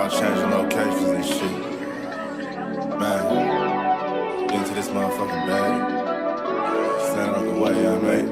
about changing locations and shit. Man, get into this motherfucking bag. Stand on the way, I made.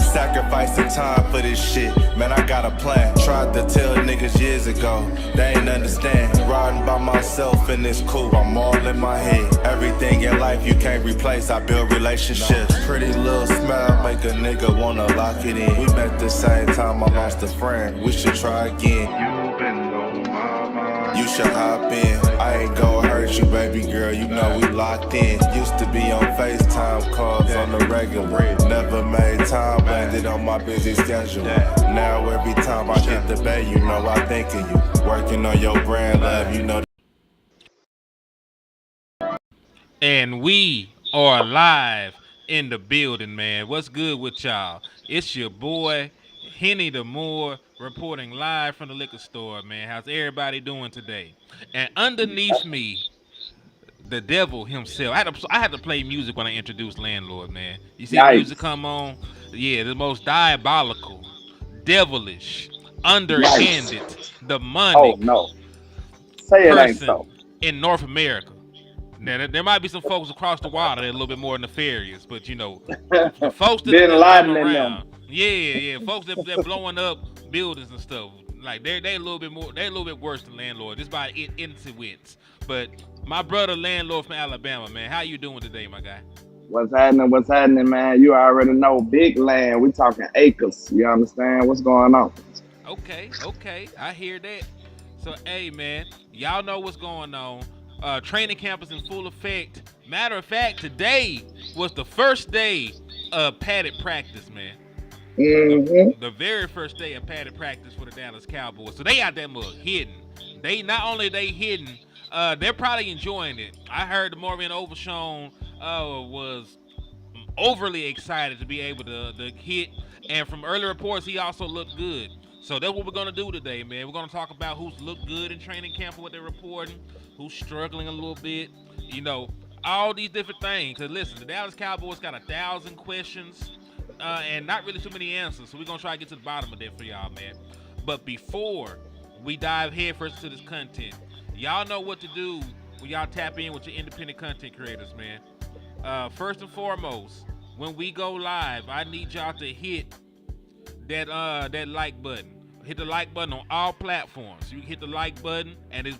Sacrificing time for this shit. Man, I got a plan. Tried to tell niggas years ago, they ain't understand. Riding by myself in this coupe, I'm all in my head. Everything in life you can't replace, I build relationships. Pretty little smile make a nigga wanna lock it in. We met the same time I lost a friend, we should try again. You been on my mind, you should hop in. I ain't gon' hurt you, baby girl, you know we locked in. Used to be on FaceTime calls on the regular. Never made time, landed on my busy schedule. Now every time I get the bay, you know I think of you. Working on your brand, love, you know. And we are live in the building, man. What's good with y'all? It's your boy, Henny the Moore, reporting live from the liquor store, man. How's everybody doing today? And underneath me, the devil himself. I had to play music when I introduced Landlord, man. You see the music Yikes. come on? Yeah, the most diabolical, devilish, Yikes. underhanded, Oh, demonic no. Say it ain't person so. in North America. Now, there might be some folks across the water that are a little bit more nefarious, but you know, the folks Bin that I'm Laden in them. around, yeah, folks that blowing up buildings and stuff, like they a little bit more, they're a little bit worse than Landlord. Just by influence. But my brother Landlord from Alabama, man, how you doing today, my guy? What's happening? What's happening, man? You already know. Big land. We talking acres. You understand what's going on? Okay, I hear that. So, hey, man, y'all know what's going on. Training camp is in full effect. Matter of fact, today was the first day of padded practice, man. Mm-hmm. The very first day of padded practice for the Dallas Cowboys. So they out that mug hidden. They not only they hidden, they're probably enjoying it. I heard the Maureen Overshawn was overly excited to be able to hit, and from early reports, he also looked good. So that's what we're gonna do today, man. We're gonna talk about who's looked good in training camp, what they're reporting, who's struggling a little bit, you know, all these different things. Cause listen, the Dallas Cowboys got 1,000 questions, and not really too many answers. So we're gonna try to get to the bottom of that for y'all, man. But before we dive headfirst into this content, y'all know what to do when y'all tap in with your independent content creators, man. First and foremost, when we go live, I need y'all to hit that like button. Hit the like button on all platforms. You hit the like button, and it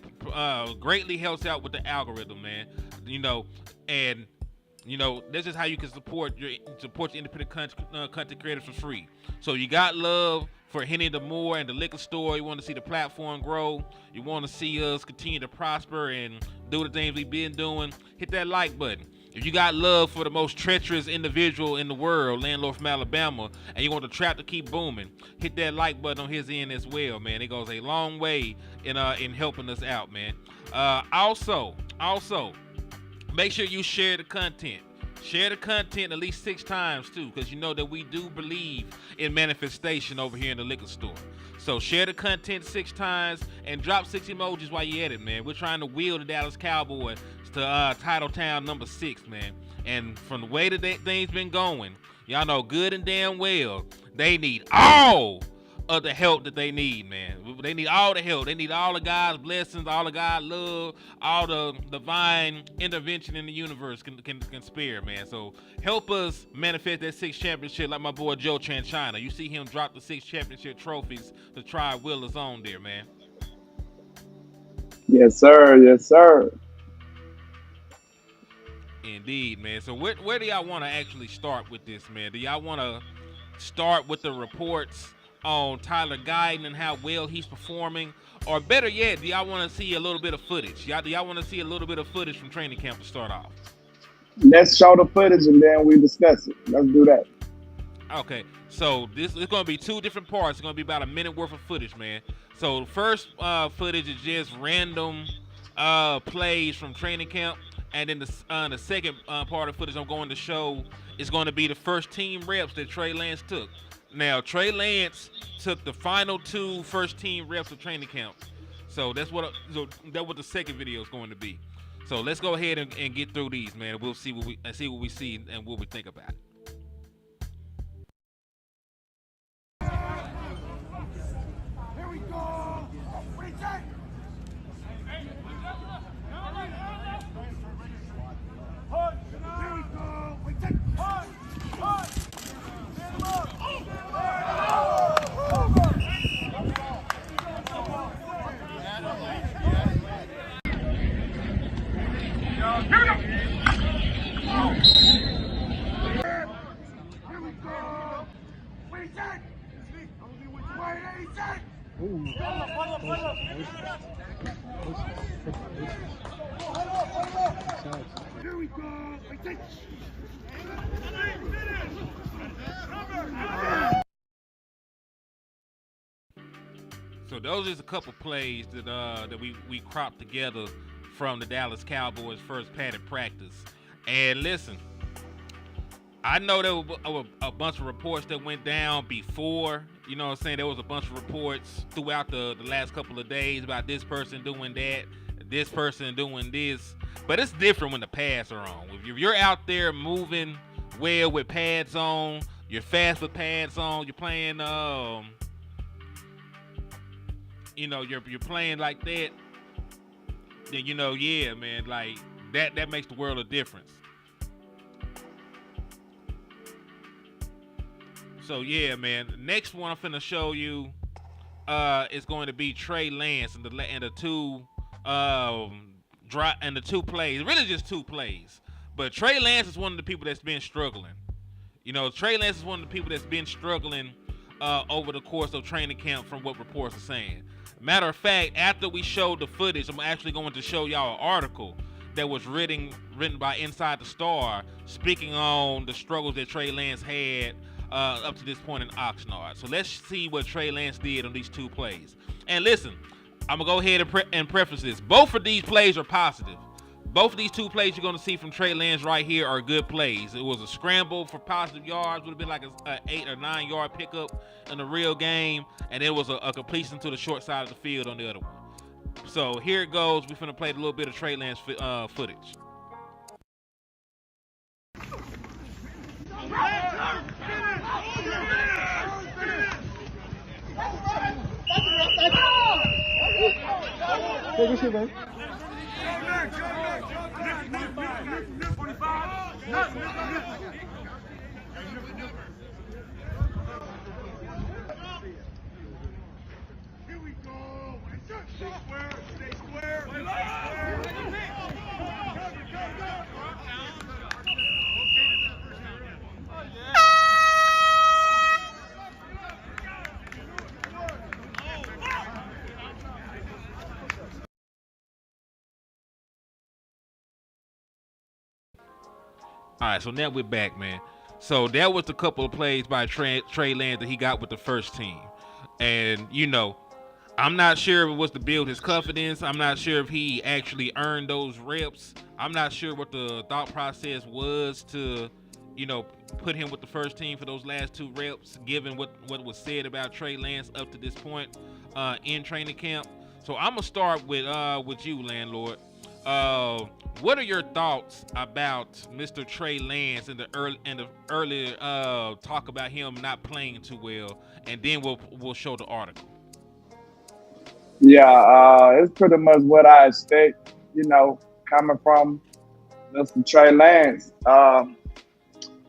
greatly helps out with the algorithm, man. You know, and you know this is how you can support your independent content creators for free. So you got love for Henny the Moore and the liquor store. You want to see the platform grow. You want to see us continue to prosper and do the things we've been doing. Hit that like button. If you got love for the most treacherous individual in the world, Landlord from Alabama, and you want the trap to keep booming, hit that like button on his end as well, man. It goes a long way in helping us out, man. Also, make sure you share the content. Share the content at least 6 times too, because you know that we do believe in manifestation over here in the liquor store. So share the content 6 times and drop 6 emojis while you're at it, man. We're trying to wheel the Dallas Cowboys to Title Town number 6, man. And from the way that things been going, y'all know good and damn well they need all of the help that they need, man. They need all the help. They need all the God's blessings, all the God's love, all the divine intervention in the universe can spare, man. So help us manifest that 6th championship like my boy Joe Tranchina. You see him drop the 6 championship trophies to try will us on there, man. Yes, sir. Yes, sir. Indeed, man. So where do y'all want to actually start with this, man? Do y'all want to start with the reports on Tyler Guyton and how well he's performing? Or better yet, do y'all want to see a little bit of footage? Do y'all want to see a little bit of footage from training camp to start off? Let's show the footage and then we discuss it. Let's do that. Okay, so this is going to be 2 different parts. It's going to be about a minute worth of footage, man. So the first footage is just random plays from training camp. And then the second part of footage I'm going to show is going to be the first team reps that Trey Lance took. Now, Trey Lance took the final 2 first team reps of training camp. So that's what the second video is going to be. So let's go ahead and get through these, man. We'll see what we see and what we think about it. Here we go. What do you think? So those is a couple plays that we cropped together from the Dallas Cowboys' first padded practice. And listen, I know there were a bunch of reports that went down before. You know what I'm saying? There was a bunch of reports throughout the last couple of days about this person doing that, this person doing this. But it's different when the pads are on. If you're out there moving well with pads on, you're fast with pads on, you're playing you're playing like that, then yeah, man, like that makes the world of difference. So yeah, man. The next one I'm finna show you is going to be Trey Lance and the two plays. Really just two plays. But Trey Lance is one of the people that's been struggling. Trey Lance is one of the people that's been struggling over the course of training camp from what reports are saying. Matter of fact, after we showed the footage, I'm actually going to show y'all an article that was written by Inside the Star, speaking on the struggles that Trey Lance had up to this point in Oxnard. So let's see what Trey Lance did on these two plays. And listen, I'm going to go ahead and preface this. Both of these plays are positive. Both of these two plays you're going to see from Trey Lance right here are good plays. It was a scramble for positive yards. Would have been like an 8 or 9 yard pickup in the real game. And it was a completion to the short side of the field on the other one. So here it goes. We're finna play a little bit of Trey Lance footage. Good shit, man. Here we go. Stay square. Stay square. All right, so now we're back, man. So that was a couple of plays by Trey Lance that he got with the first team. And, I'm not sure if it was to build his confidence. I'm not sure if he actually earned those reps. I'm not sure what the thought process was to, put him with the first team for those last 2 reps, given what was said about Trey Lance up to this point in training camp. So I'm going to start with you, landlord. What are your thoughts about Mr. Trey Lance and the early talk about him not playing too well, and then we'll show the article. Yeah, it's pretty much what I expect, coming from Mr. Trey Lance.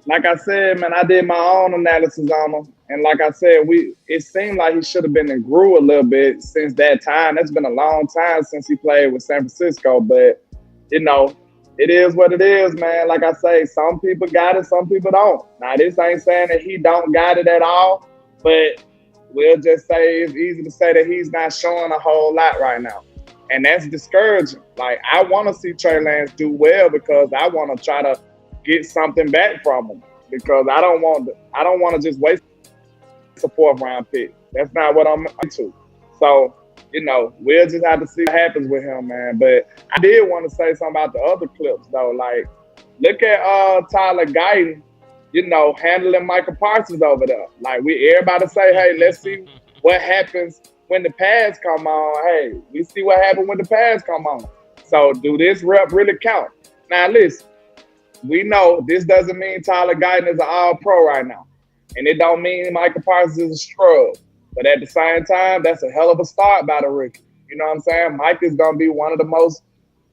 Like I said, man, I did my own analysis on him. And like I said, it seemed like he should have been in grew a little bit since that time. That's been a long time since he played with San Francisco. But, it is what it is, man. Like I say, some people got it, some people don't. Now, this ain't saying that he don't got it at all, but we'll just say it's easy to say that he's not showing a whole lot right now. And that's discouraging. Like, I want to see Trey Lance do well because I want to try to get something back from him because I don't want to just waste a 4th round pick. That's not what I'm into. So, we'll just have to see what happens with him, man. But I did want to say something about the other clips, though. Like, look at Tyler Guyton, handling Michael Parsons over there. Like, everybody say, hey, let's see what happens when the pads come on. Hey, we see what happens when the pads come on. So, do this rep really count? Now, listen, we know this doesn't mean Tyler Guyton is an all-pro right now. And it don't mean Michael Parsons is a scrub. But at the same time, that's a hell of a start by the rookie. You know what I'm saying? Mike is going to be one of the most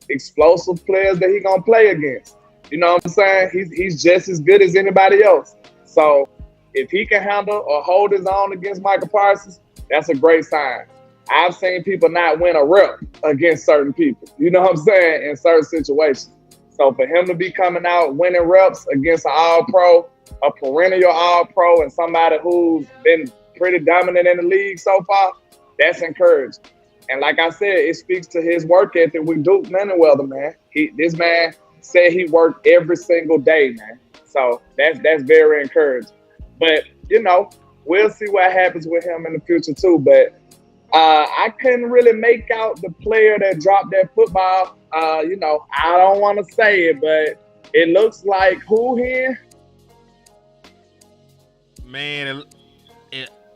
explosive players that he's going to play against. You know what I'm saying? He's just as good as anybody else. So if he can handle or hold his own against Michael Parsons, that's a great sign. I've seen people not win a rep against certain people. You know what I'm saying? In certain situations. So for him to be coming out winning reps against an all-pro, a perennial all-pro, and somebody who's been pretty dominant in the league so far, that's encouraging. And like I said, it speaks to his work ethic with Duke Manyweather, man. This man said he worked every single day, man. So that's very encouraging. But we'll see what happens with him in the future too. But I couldn't really make out the player that dropped that football. I don't want to say it, but it looks like who here? Man,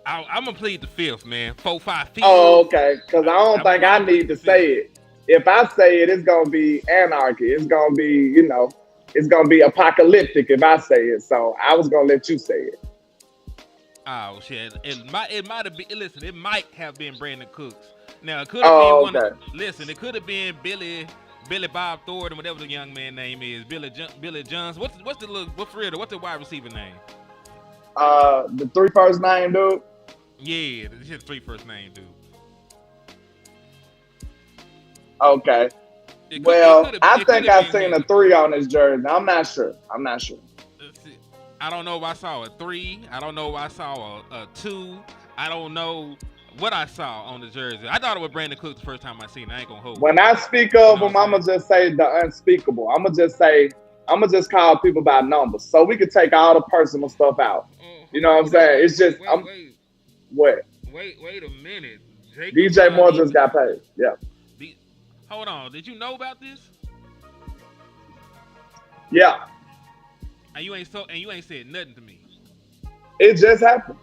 I'm gonna plead the fifth, man. 4-5 field. Oh, okay. Because I don't think I need to say it. If I say it, it's gonna be anarchy. It's gonna be, it's gonna be apocalyptic if I say it. So I was gonna let you say it. Oh shit! It might have been. Listen, it might have been Brandon Cooks. Now it could have been okay. Listen, it could have been Billy Bob Thornton, whatever the young man name is. Billy Johnson. What's the wide receiver name? The 3 first name, dude. Yeah, this is 3 first name, dude. Okay. I think I seen a 3 on his jersey. I'm not sure. I don't know if I saw a 3. I don't know if I saw a 2. I don't know what I saw on the jersey. I thought it was Brandon Cooks the first time I seen it. I ain't gonna hold When I speak of him, I'm going to just say the unspeakable. I'm going to just call people by numbers. So we can take all the personal stuff out. You know what I'm saying? It's just, what? Wait a minute. DJ Moore just got paid. Yeah. Hold on. Did you know about this? Yeah. And you ain't said nothing to me. It just happened.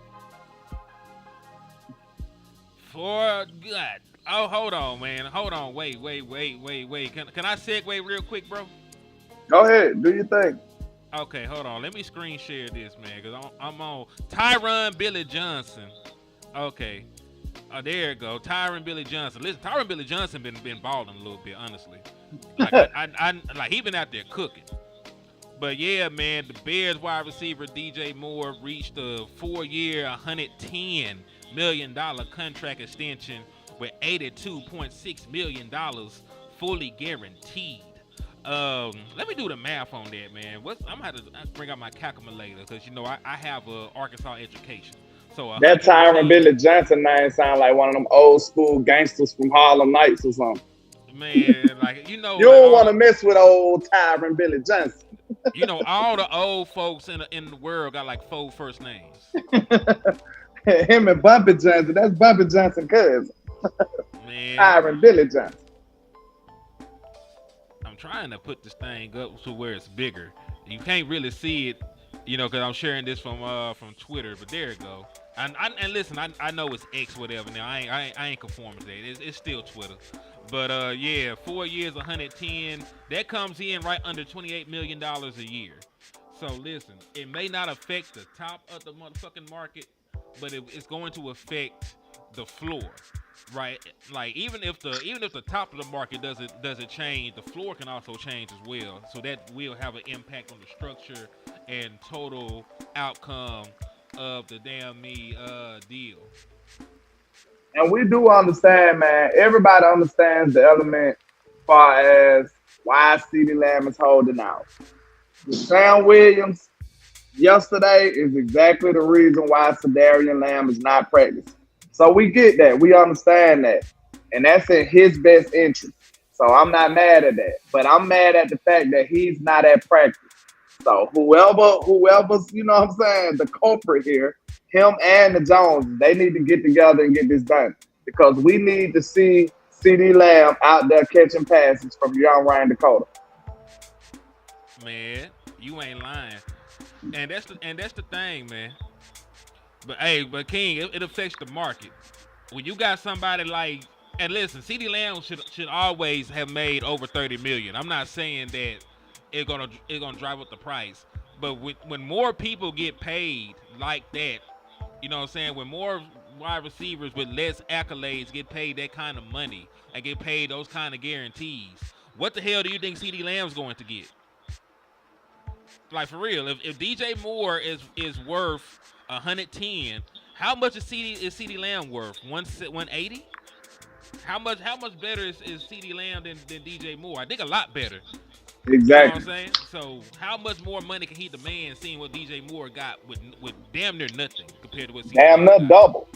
For God. Oh, hold on, man. Hold on. Wait. Can I segue real quick, bro? Go ahead. Do your thing. Okay, hold on. Let me screen share this, man, because I'm on Tyron Billy Johnson. Okay. Oh, there you go. Tyron Billy Johnson. Listen, Tyron Billy Johnson been balling a little bit, honestly. Like he been out there cooking. But yeah, man, the Bears wide receiver DJ Moore reached a 4-year, $110 million contract extension with $82.6 million fully guaranteed. Let me do the math on that, man. I'm gonna have to bring out my calculator because I have a Arkansas education. So that Tyron Billy Johnson name sound like one of them old school gangsters from Harlem Nights or something. Man, like you don't want to mess with old Tyron Billy Johnson. All the old folks in the world got like 4 first names. Him and Bumpy Johnson. That's Bumpy Johnson cousin. Man, Tyron Billy Johnson. I'm trying to put this thing up to where it's bigger. You can't really see it, because I'm sharing this from Twitter. But there it go. And listen, I know it's X whatever now. I ain't conforming to that. It's still Twitter. But yeah, 4 years, 110. That comes in right under $28 million a year. So listen, it may not affect the top of the motherfucking market, but it's going to affect the floor, right? Like even if the top of the market doesn't change, the floor can also change as well. So that will have an impact on the structure and total outcome of the damn deal. And we do understand, man. Everybody understands the element as far as why CeeDee Lamb is holding out. The Sam Williams yesterday is exactly the reason why Sedarian Lamb is not practicing. So we get that. We understand that. And that's in his best interest. So I'm not mad at that. But I'm mad at the fact that he's not at practice. So whoever's, the culprit here, him and the Joneses, they need to get together and get this done. Because we need to see CeeDee Lamb out there catching passes from young Ryan Dakota. Man, you ain't lying. And that's the thing, man. But King, it affects the market. When you got somebody like, and listen, CeeDee Lamb should always have made over $30 million. I'm not saying that it's gonna drive up the price, but when more people get paid like that, you know what I'm saying? When more wide receivers with less accolades get paid that kind of money and get paid those kind of guarantees, what the hell do you think CeeDee Lamb's going to get? Like for real, if DJ Moore is worth 110, how much is CeeDee Lamb worth? 180? How much better is CeeDee Lamb than DJ Moore? I think a lot better. Exactly. You know what I'm saying? So how much more money can he demand seeing what DJ Moore got with damn near nothing compared to what CeeDee damn near double.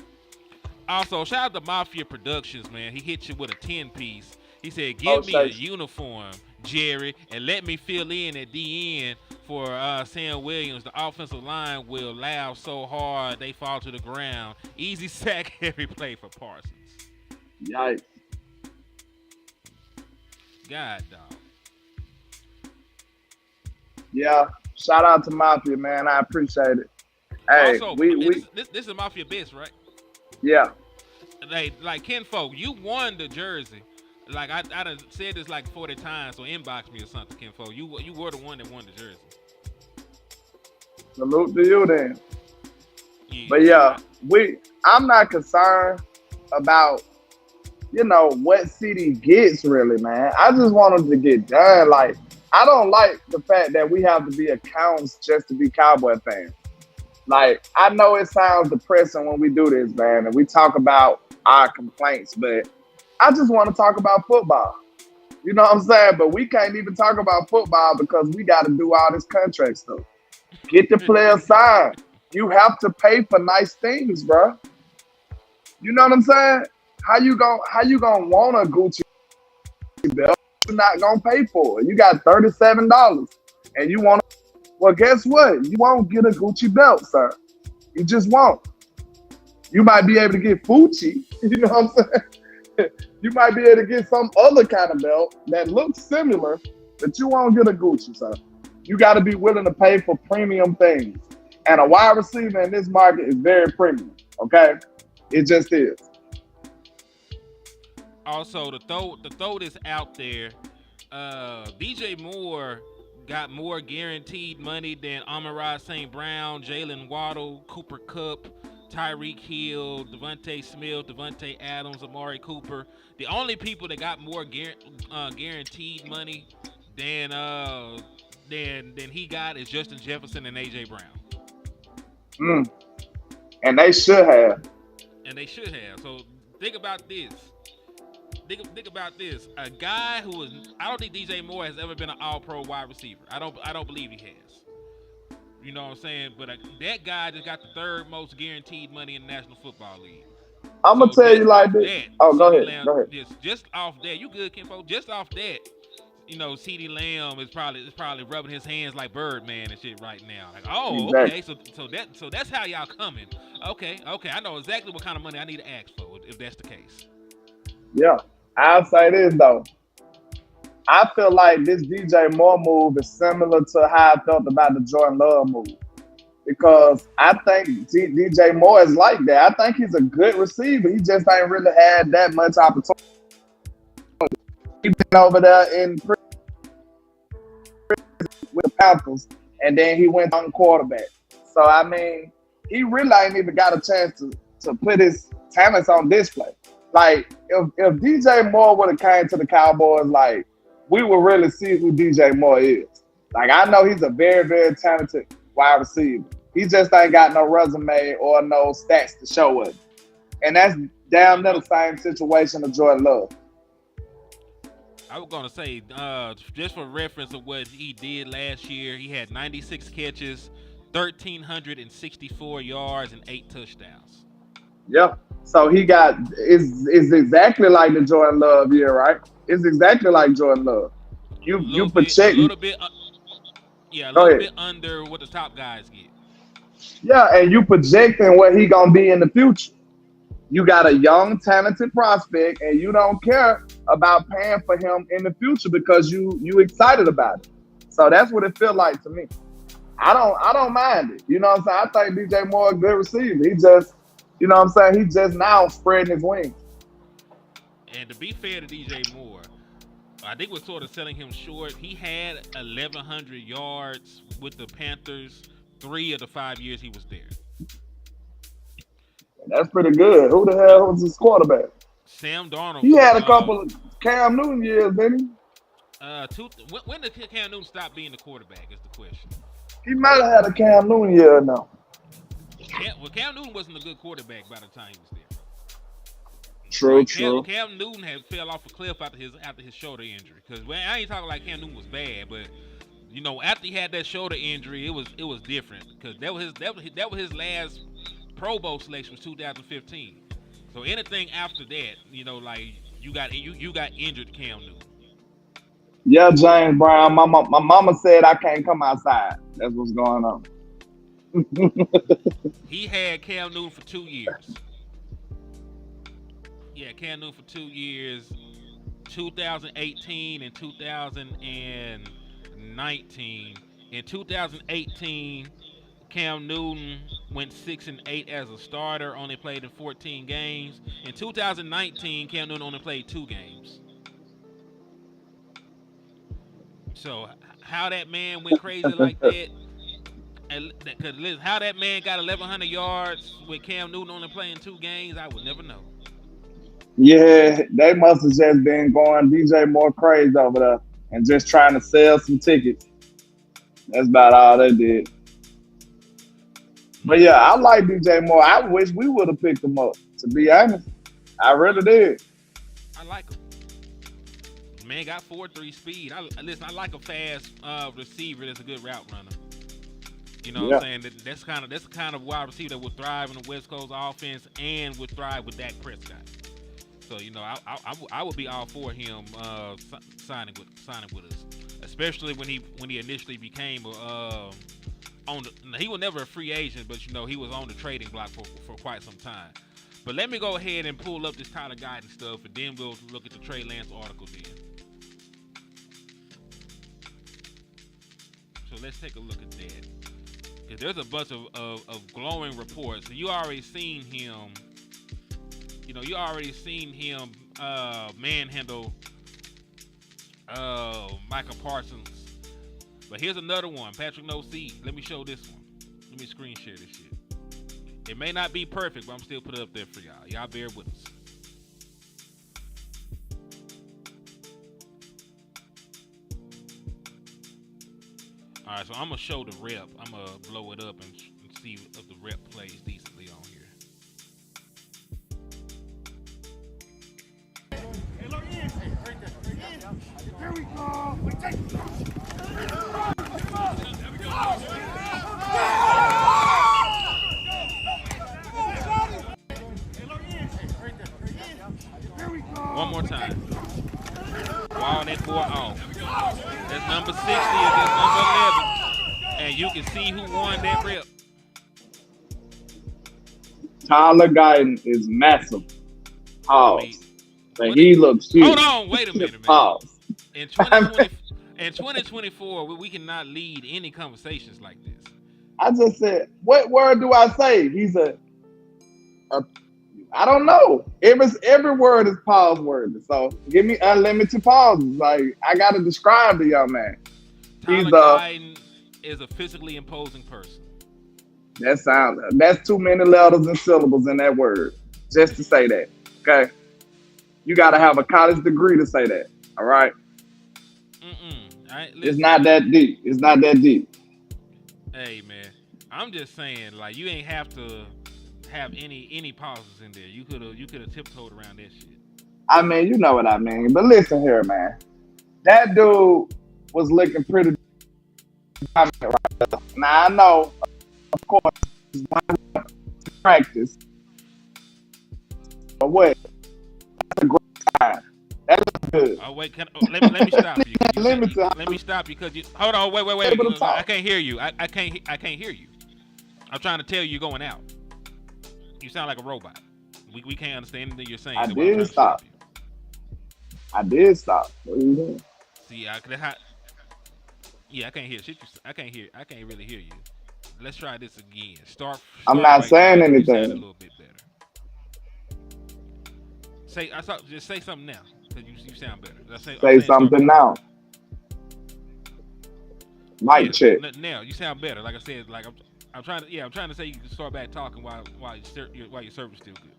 Also, shout out to Mafia Productions, man. He hit you with a 10-piece. He said, Oh, "Give me a Shay. uniform, Jerry, and let me fill in at the end for Sam Williams. The offensive line will laugh so hard they fall to the ground. Easy sack every play for Parsons. Yikes. God, dog. Yeah. Shout out to Mafia, man. I appreciate it. Hey, Also, we this is Mafia Best, right? yeah. Like Ken Folk, you won the jersey. Like I done said this like 40 times, so inbox me or something, Ken Folk. You were the one that won the jersey. Salute to you then. Yeah, But yeah, I'm not concerned about, what city gets really, man. I just want them to get done. Like, I don't like the fact that we have to be accountants just to be Cowboy fans. Like, I know it sounds depressing when we do this, man, and we talk about our complaints, but I just want to talk about football. You know what I'm saying? But we can't even talk about football because we got to do all this contract stuff. Get the player signed. You have to pay for nice things, bro. You know what I'm saying? How you gonna want a Gucci belt? You're not gonna pay for it. You got $37, and you want. Well, guess what? You won't get a Gucci belt, sir. You just won't. You might be able to get Fucci. You know what I'm saying? You might be able to get some other kind of belt that looks similar, but you won't get a Gucci, sir. You got to be willing to pay for premium things. And a wide receiver in this market is very premium, okay? It just is. Also, the throw that's out there, DJ Moore got more guaranteed money than Amon-Ra St. Brown, Jalen Waddle, Cooper Kupp, Tyreek Hill, Devontae Smith, Devontae Adams, Amari Cooper. The only people that got more guaranteed money than he got is Justin Jefferson and AJ Brown. And they should have. So think about this. Think about this. A guy who is, I don't think DJ Moore has ever been an all-pro wide receiver. I don't believe he has. You know what I'm saying? But that guy just got the third most guaranteed money in the National Football League. I'm going to tell you like this. Go ahead. Just off that, you good, Kinfo? Just off that, CeeDee Lamb is probably rubbing his hands like Birdman and shit right now. Like, exactly. Okay, so that's how y'all coming. Okay, I know exactly what kind of money I need to ask for if that's the case. Yeah, I'll say this though. I feel like this DJ Moore move is similar to how I felt about the Jordan Love move. Because I think DJ Moore is like that. I think he's a good receiver. He just ain't really had that much opportunity. He's been over there in with the Panthers, and then he went on quarterback. So, I mean, he really ain't even got a chance to put his talents on display. Like, if DJ Moore would have came to the Cowboys, like, we would really see who DJ Moore is. Like, I know he's a very, very talented wide receiver. He just ain't got no resume or no stats to show it. And that's damn near the same situation of Jordan Love. I was going to say, just for reference of what he did last year, he had 96 catches, 1,364 yards, and 8 touchdowns. Yeah. So he got is exactly like the Jordan Love year, right? It's exactly like Jordan Love. You project a little bit under what the top guys get. Yeah, and you projecting what he gonna be in the future. You got a young, talented prospect, and you don't care about paying for him in the future because you excited about it. So that's what it felt like to me. I don't mind it. You know what I'm saying? I think DJ Moore a good receiver. He just, you know what I'm saying? He just now spreading his wings. And to be fair to DJ Moore, I think we're sort of selling him short. He had 1,100 yards with the Panthers 3 of the 5 years he was there. That's pretty good. Who the hell was his quarterback? Sam Darnold. He had a couple of Cam Newton years, didn't he? When did Cam Newton stop being the quarterback is the question. He might have had a Cam Newton year now. Cam Newton wasn't a good quarterback by the time he was there. True. Cam Newton had fell off a cliff after his shoulder injury. Because I ain't talking like Cam Newton was bad, but after he had that shoulder injury, it was different. Because that was his last Pro Bowl selection was 2015. So anything after that, like you got injured, Cam Newton. Yeah, James Brown. My mama said I can't come outside. That's what's going on. He had Cam Newton for 2 years. Yeah, Cam Newton for 2 years, 2018 and 2019. In 2018, Cam Newton went 6-8 as a starter, only played in 14 games. In 2019, Cam Newton only played 2 games. So how that man went crazy like that, and how that man got 1,100 yards with Cam Newton only playing 2 games, I would never know. Yeah, they must have just been going DJ Moore crazy over there and just trying to sell some tickets. That's about all they did. But yeah, I like DJ Moore. I wish we would have picked him up, to be honest. I really did. I like him. Man got 4.3 speed. I like a fast receiver that's a good route runner. You know what I'm saying? That's the kind of wide receiver that would thrive in the West Coast offense and would thrive with Dak Prescott. So I would be all for him signing with us, especially when he initially became he was never a free agent, but he was on the trading block for quite some time. But let me go ahead and pull up this Tyler Guyton stuff, and then we'll look at the Trey Lance article then. So let's take a look at that. Because there's a bunch of glowing reports. So you already seen him. Manhandle Michael Parsons. But here's another one. Patrick No C. Let me show this one. Let me screen share this shit. It may not be perfect, but I'm still put it up there for y'all. Y'all bear with us. All right, so I'm going to show the rep. I'm going to blow it up and see if the rep plays decently on here. Hey, look, Ian. Hey, right there. Here we go. Wait, take it. One more time. Wall that boy off. That's number 60 against number 11. And you can see who won that rep. Tyler Guyton is massive. Pause. But he looks huge. Hold on. Wait a minute, man. Pause. In 2024, we cannot lead any conversations like this. I just said, what word do I say? He's I don't know. Every word is pause worthy. So give me unlimited pauses. Like, I gotta describe the young man. Tyler Guyton is a physically imposing person. That's too many letters and syllables in that word. Just to say that. Okay. You gotta have a college degree to say that. All right. It's not that deep. It's not that deep. Hey man, I'm just saying, like, you ain't have to have any pauses in there. You could have tiptoed around that shit. I mean, you know what I mean. But listen here, man. That dude was looking pretty right there. Now I know, of course, it's not practice. But what? That's a great time. That looks good. Oh wait, let me stop you. Let me stop you because you. Hold on, wait. I can't hear you. I can't hear you. I'm trying to tell you you're going out. You sound like a robot. We can't understand anything you're saying. I did stop. What are you doing? See, I can't hear shit. I can't really hear you. Let's try this again. Start I'm not saying there. anything. A little bit better. Just say something now, because you sound better. Say something now. Mic check. Now you sound better. Like I said, like I'm trying to say you can start back talking while your service still good.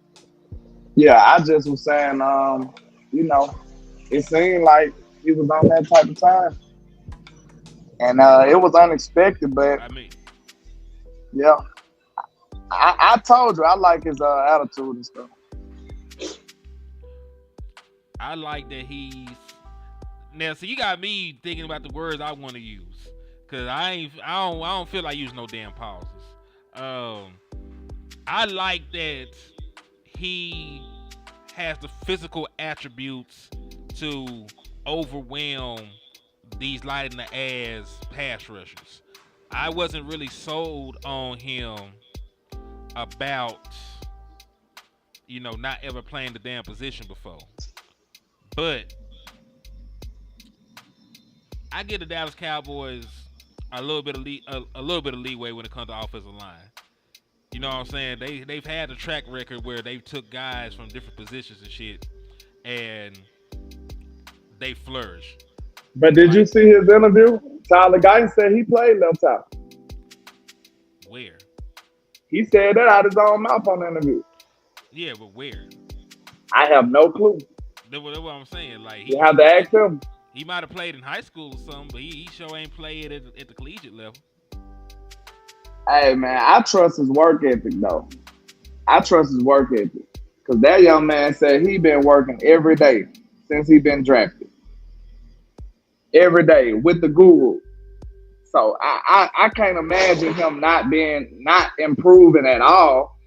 Yeah, I just was saying, it seemed like he was on that type of time, and it was unexpected. But yeah, I told you I like his attitude and stuff. I like that he's now. So you got me thinking about the words I want to use. Cause I don't feel like using no damn pauses. I like that he has the physical attributes to overwhelm these light in the ass pass rushers. I wasn't really sold on him about, not ever playing the damn position before. But I give the Dallas Cowboys a little bit of leeway when it comes to offensive line. You know what I'm saying? They've had a track record where they took guys from different positions and shit, and they flourish. But did you see his interview? Tyler Guyton said he played left tackle. Where? He said that out of his own mouth on the interview. Yeah, but where? I have no clue. That's what I'm saying. Like, You have to ask him. He might have played in high school or something, but he sure ain't played at the collegiate level. Hey, man, I trust his work ethic, though. I trust his work ethic. Because that young man said he been working every day since he been drafted. Every day with the guru. So I can't imagine him not improving at all.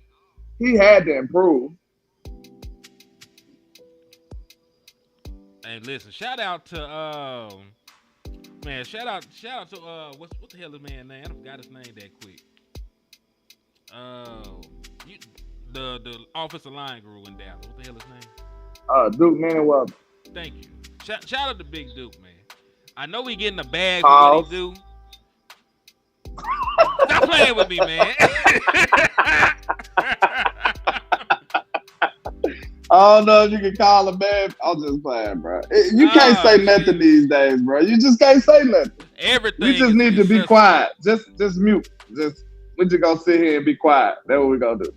He had to improve. Hey, listen, shout out to what the hell is man's name? I forgot his name that quick. The offensive line guru in Dallas. What the hell is his name? Duke Manningwell. Thank you. Shout out to Big Duke, man. I know he getting a bag for what he do. Stop playing with me, man. I don't know if you can call him bad. I'm just playing, bro. You can't say nothing these days, bro. You just can't say nothing. Everything. We just need to be quiet. Just mute. We just gonna sit here and be quiet. That's what we gonna do.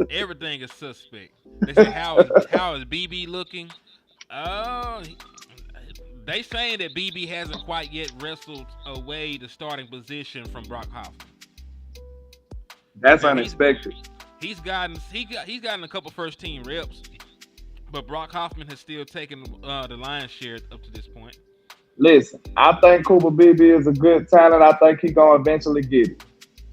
Everything is suspect. They say how is BB looking? They saying that BB hasn't quite yet wrestled away the starting position from Brock Hoffman. That's unexpected. He's gotten a couple first team reps, but Brock Hoffman has still taken the lion's share up to this point. Listen, I think Cooper BB is a good talent. I think he's gonna eventually get it.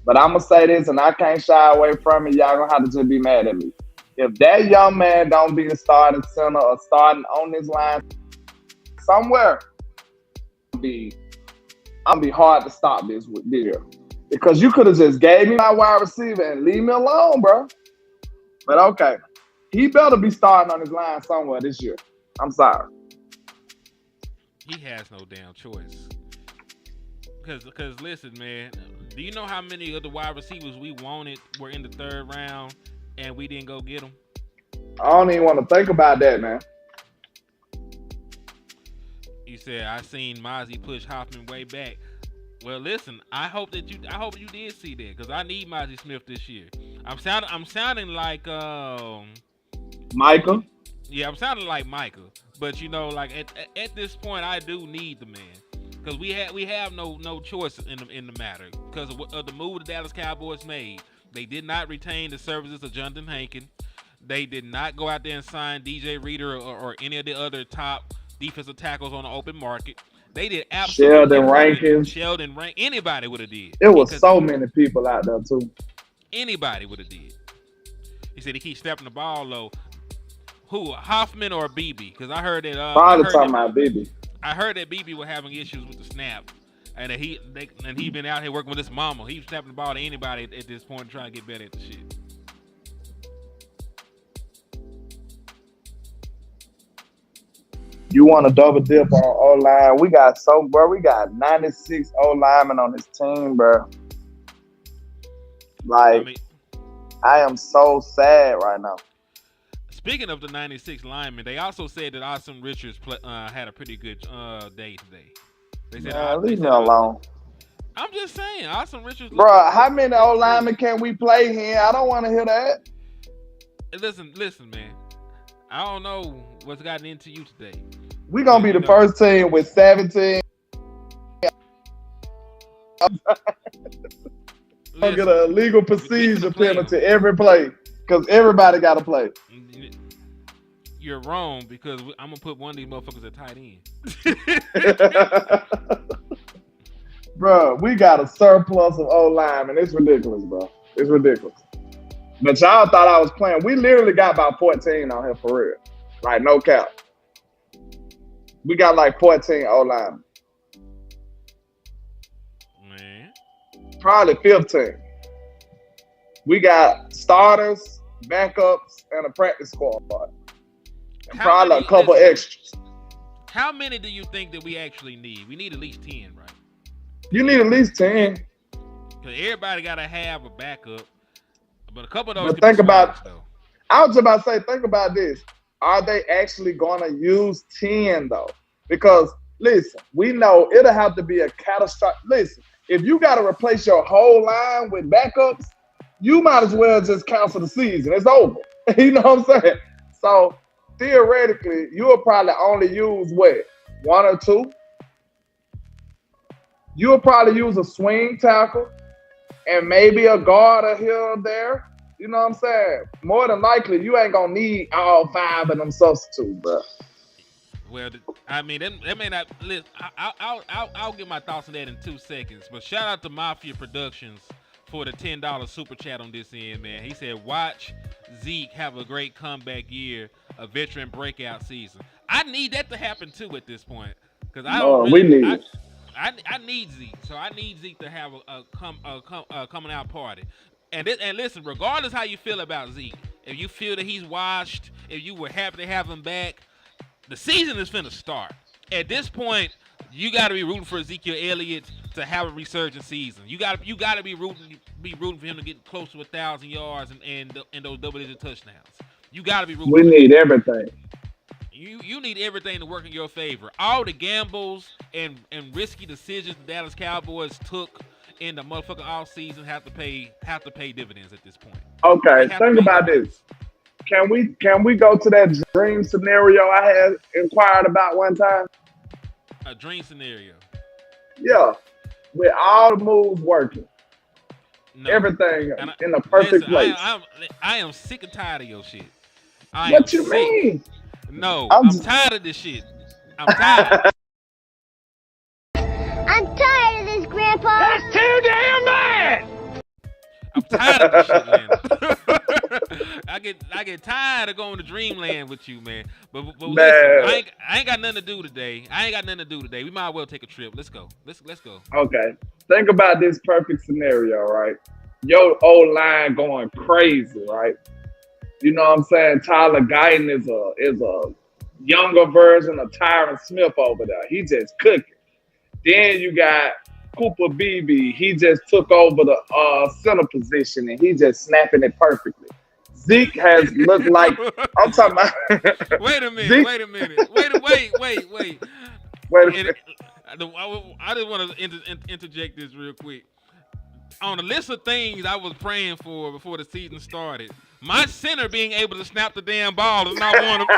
But I'm gonna say this, and I can't shy away from it. Y'all gonna have to just be mad at me. If that young man don't be the starting center or starting on this line somewhere, I'm gonna be hard to stop this year. Because you could have just gave me my wide receiver and leave me alone, bro. But okay, he better be starting on his line somewhere this year. I'm sorry. He has no damn choice. Because listen, man, do you know how many of the wide receivers we wanted were in the third round and we didn't go get them? I don't even want to think about that, man. You said I seen Mozzie push Hoffman way back. Well, listen, I hope you did see that because I need Mozzie Smith this year. I'm sounding like Michael. Yeah, I'm sounding like Michael, but like at this point, I do need the man because we have no choice in the matter because of the move the Dallas Cowboys made. They did not retain the services of Jonathan Hankin. They did not go out there and sign DJ Reader or any of the other top defensive tackles on the open market. They did absolutely Sheldon Rankin. Anybody would have did. It was so many people out there too. Anybody would have did. He said he keeps stepping the ball low. Who, Hoffman or BB? Because I heard that. Probably talking about BB. I heard that BB was having issues with the snap, and that he been out here working with his mama. He was snapping the ball to anybody at this point, trying to get better at the shit. You want to double dip on O-line? We got 96 O-linemen on this team, bro. I am so sad right now. Speaking of the 96 linemen, they also said that Austin Richards had a pretty good day today. They said, leave me alone. I'm just saying, Austin Richards. Bro, how many O-linemen can we play here? I don't want to hear that. Listen, man. I don't know what's gotten into you today. We're going to be the first team with 17. I'll get a legal procedure penalty every play because everybody got to play. You're wrong because I'm going to put one of these motherfuckers at tight end. Bro, we got a surplus of O-linemen. It's ridiculous, bro. It's ridiculous. But y'all thought I was playing. We literally got about 14 on here for real. Like, no cap. We got like 14 O-line. Man. Probably 15. We got starters, backups, and a practice squad. And probably a couple extras. How many do you think that we actually need? We need at least 10, right? You need at least 10. Because everybody got to have a backup. But a couple of those. But think about, I was about to say, think about this. Are they actually going to use 10 though? Because listen, we know it'll have to be a catastrophic. Listen, if you got to replace your whole line with backups, you might as well just cancel the season. It's over. You know what I'm saying? So theoretically, you'll probably only use what? 1 or 2. You'll probably use a swing tackle and maybe a guard or here or there. You know what I'm saying? More than likely, you ain't gonna need all 5 of them substitutes, bro. Well, I mean, that may not. Listen, I'll get my thoughts on that in 2 seconds. But shout out to Mafia Productions for the $10 super chat on this end, man. He said, "Watch Zeke have a great comeback year, a veteran breakout season." I need that to happen too at this point, because I don't really. We need it. I need Zeke, so I need Zeke to have a coming out party. And listen, regardless how you feel about Zeke, if you feel that he's washed, if you were happy to have him back, the season is finna start. At this point, you got to be rooting for Ezekiel Elliott to have a resurgent season. You got to be rooting for him to get close to 1,000 yards and those double-digit touchdowns. You got to be rooting. We need everything. You need everything to work in your favor. All the gambles and risky decisions the Dallas Cowboys took in the motherfucking offseason have to pay dividends at this point. Okay, think about this. Can we go to that dream scenario I had inquired about one time? A dream scenario. Yeah, with all the moves working, everything in the perfect place. I am sick and tired of your shit. What you mean? No, I'm tired of this shit. I'm tired. I'm tired of this, Grandpa. That's too damn bad. I'm tired of this shit, man. I get tired of going to Dreamland with you, man. But listen, I ain't got nothing to do today. We might as well take a trip. Let's go. Let's go. Okay. Think about this perfect scenario, right? Your old line going crazy, right? You know what I'm saying? Tyler Guyton is a younger version of Tyron Smith over there. He just cooking. Then you got Cooper Beebe. He just took over the center position and he just snapping it perfectly. Zeke has looked like I'm talking about. Wait a minute. Zeke, wait a minute. I just want to interject this real quick. On the list of things I was praying for before the season started, my center being able to snap the damn ball is not one of them.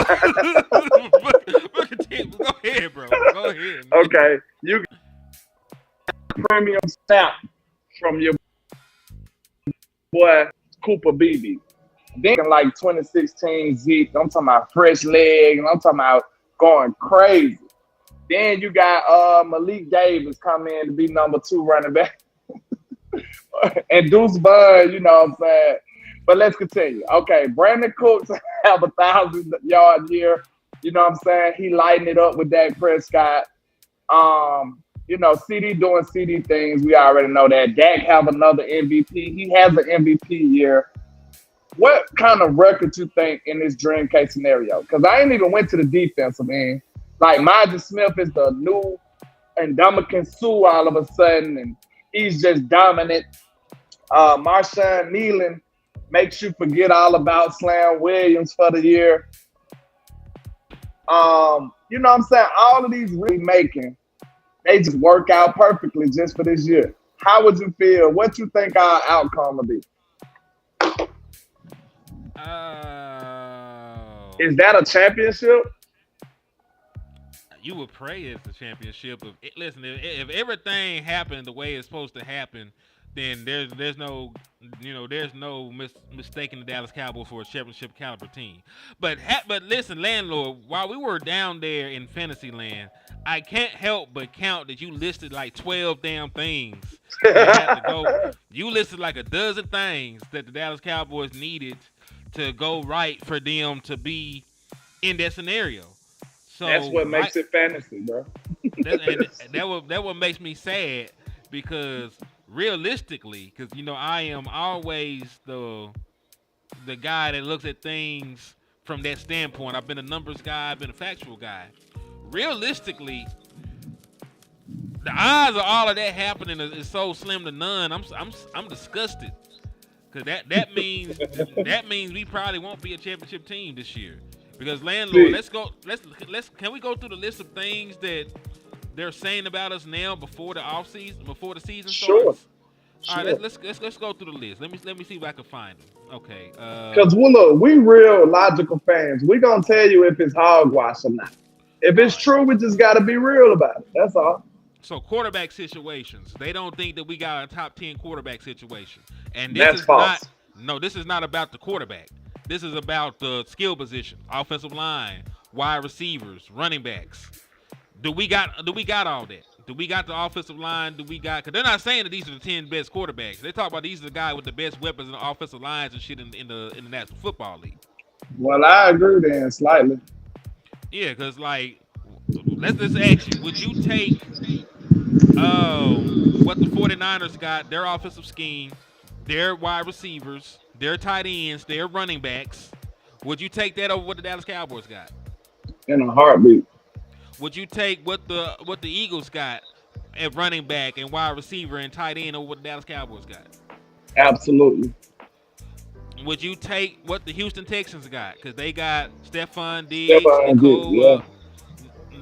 Go ahead, bro. Go ahead. Man. Okay. You got premium snap from your boy Cooper Beebe. Then like 2016 Zeke, I'm talking about fresh leg, and I'm talking about going crazy. Then you got Malik Davis come in to be number 2 running back. And Deuce Bud, you know what I'm saying? But let's continue. Okay, Brandon Cooks have 1,000-yard year. You know what I'm saying? He lighting it up with Dak Prescott. You know, CD doing CD things. We already know that. Dak have another MVP. He has an MVP year. What kind of record you think in this dream case scenario? Because I ain't even went to the defensive end. Like, Majid Smith is the new Ndamukong Suh all of a sudden, and he's just dominant. Marshawn Nealon makes you forget all about Slam Williams for the year. You know what I'm saying? All of these really making, they just work out perfectly just for this year. How would you feel? What you think our outcome will be? Is that a championship? You would pray it's the championship. Listen, if everything happened the way it's supposed to happen, then there's no mistaking the Dallas Cowboys for a championship caliber team. But listen, landlord, while we were down there in fantasy land, I can't help but count that you listed like 12 damn things that had to go. You listed like a dozen things that the Dallas Cowboys needed to go right for them to be in that scenario. So That's what makes it fantasy, bro. that what makes me sad because realistically, because I am always the guy that looks at things from that standpoint. I've been a numbers guy, I've been a factual guy. Realistically, the odds of all of that happening is so slim to none. I'm disgusted because that means we probably won't be a championship team this year. Because landlord, let's can we go through the list of things that they're saying about us now before the season starts? Sure. All right, let's go through the list. Let me see if I can find them. Okay. Because look, we real logical fans. We gonna tell you if it's hogwash or not. If it's true, we just gotta be real about it. That's all. So quarterback situations. They don't think that we got a top 10 quarterback situation. And That's false. This is not about the quarterback. This is about the skill position, offensive line, wide receivers, running backs. Do we got all that? Do we got the offensive line? Because they're not saying that these are the 10 best quarterbacks. They talk about these are the guys with the best weapons in the offensive lines and shit in the National Football League. Well, I agree then slightly. Yeah, because let's ask you, would you take what the 49ers got, their offensive scheme, their wide receivers, their tight ends, their running backs? Would you take that over what the Dallas Cowboys got? In a heartbeat. Would you take what the Eagles got at running back and wide receiver and tight end over what the Dallas Cowboys got? Absolutely. Would you take what the Houston Texans got? Because they got Stephon Diggs,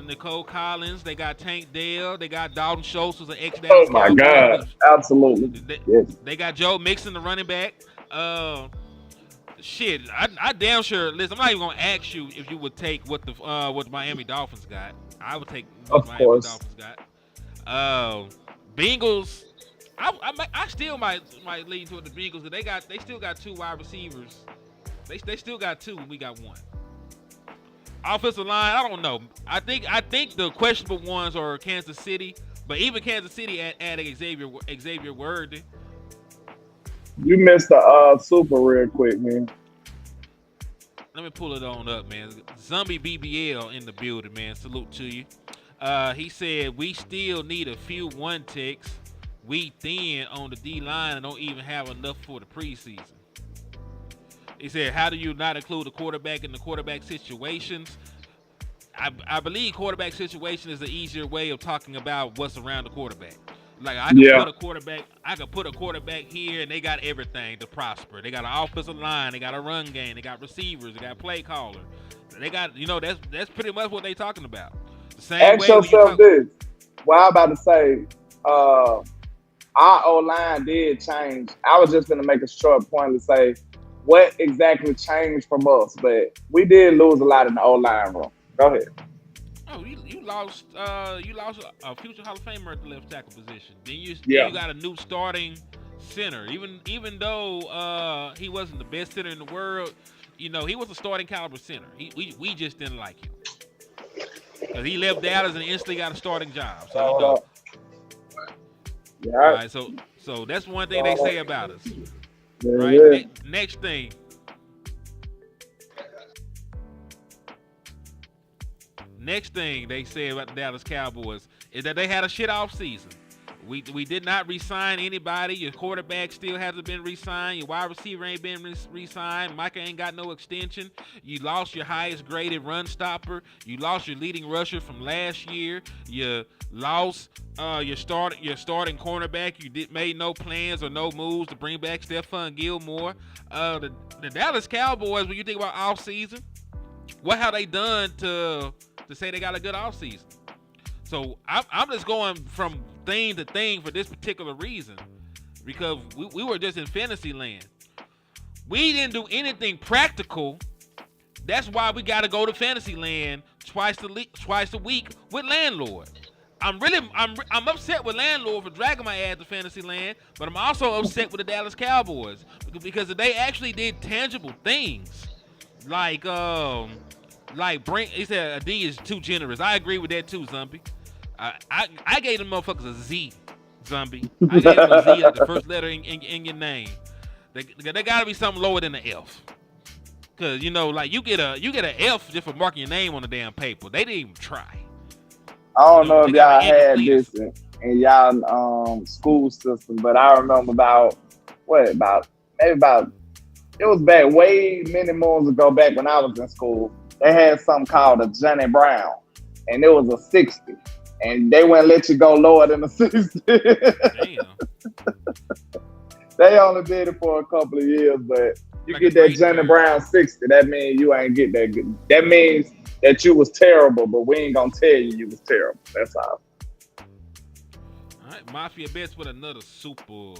Nicole Collins, they got Tank Dell, they got Dalton Schultz, who's an ex-Dallas Cowboys. Oh, my God. Absolutely. They got Joe Mixon, the running back. Shit, I damn sure. Listen, I'm not even gonna ask you if you would take what the Miami Dolphins got. I would take what the Miami Dolphins got. Bengals. I still might lean toward the Bengals because they still got 2 wide receivers. They still got 2 and we got 1. Offensive line, I don't know. I think the questionable ones are Kansas City, but even Kansas City adding Xavier Worthy. You missed the super real quick, man. Let me pull it on up, man. Zombie BBL in the building, man. Salute to you. He said, we still need a few one ticks. We thin on the D-line and don't even have enough for the preseason. He said, how do you not include the quarterback in the quarterback situations? I believe quarterback situation is the easier way of talking about what's around the quarterback. Like I could put a quarterback here and they got everything to prosper. They got an offensive line, they got a run game, they got receivers, they got play caller. They got, that's pretty much what they talking about. The same Ask way yourself this. Well, I'm about to say, our O-line did change. I was just going to make a short point to say what exactly changed from us, but we did lose a lot in the O-line room. Go ahead. Oh, you lost a future Hall of Famer at the left tackle position. Then you got a new starting center. Even though he wasn't the best center in the world, he was a starting caliber center. We just didn't like him because he left Dallas and instantly got a starting job. So Yeah. all right. So that's one thing they say about us. Yeah, Right. yeah. Next thing. Next thing they say about the Dallas Cowboys is that they had a shit off season. We did not re-sign anybody. Your quarterback still hasn't been re-signed. Your wide receiver ain't been re-signed. Micah ain't got no extension. You lost your highest graded run stopper. You lost your leading rusher from last year. You lost your starting cornerback. You made no plans or no moves to bring back Stephon Gilmore. The Dallas Cowboys, when you think about off season, what have they done to say they got a good off season? So I'm just going from thing to thing for this particular reason because we were just in fantasy land. We didn't do anything practical. That's why we got to go to fantasy land twice a week with landlord. I'm upset with landlord for dragging my ass to fantasy land, but I'm also upset with the Dallas Cowboys because they actually did tangible things, like bring. He said a D is too generous. I agree with that too, Zombie. I gave them motherfuckers a Z, Zombie. I gave them a Z, like the first letter in your name. They gotta be something lower than an F. Cause like you get an F just for marking your name on the damn paper. They didn't even try. I don't know if y'all had this in y'all school system, but I remember about it was back way many moons ago, back when I was in school. They had something called a Johnny Brown, and it was a 60, and they wouldn't let you go lower than a 60. Damn. They only did it for a couple of years, but you get that Johnny Brown 60, that means you ain't get that good. That means that you was terrible, but we ain't gonna tell you was terrible. That's all. All right, Mafia Bets with another super.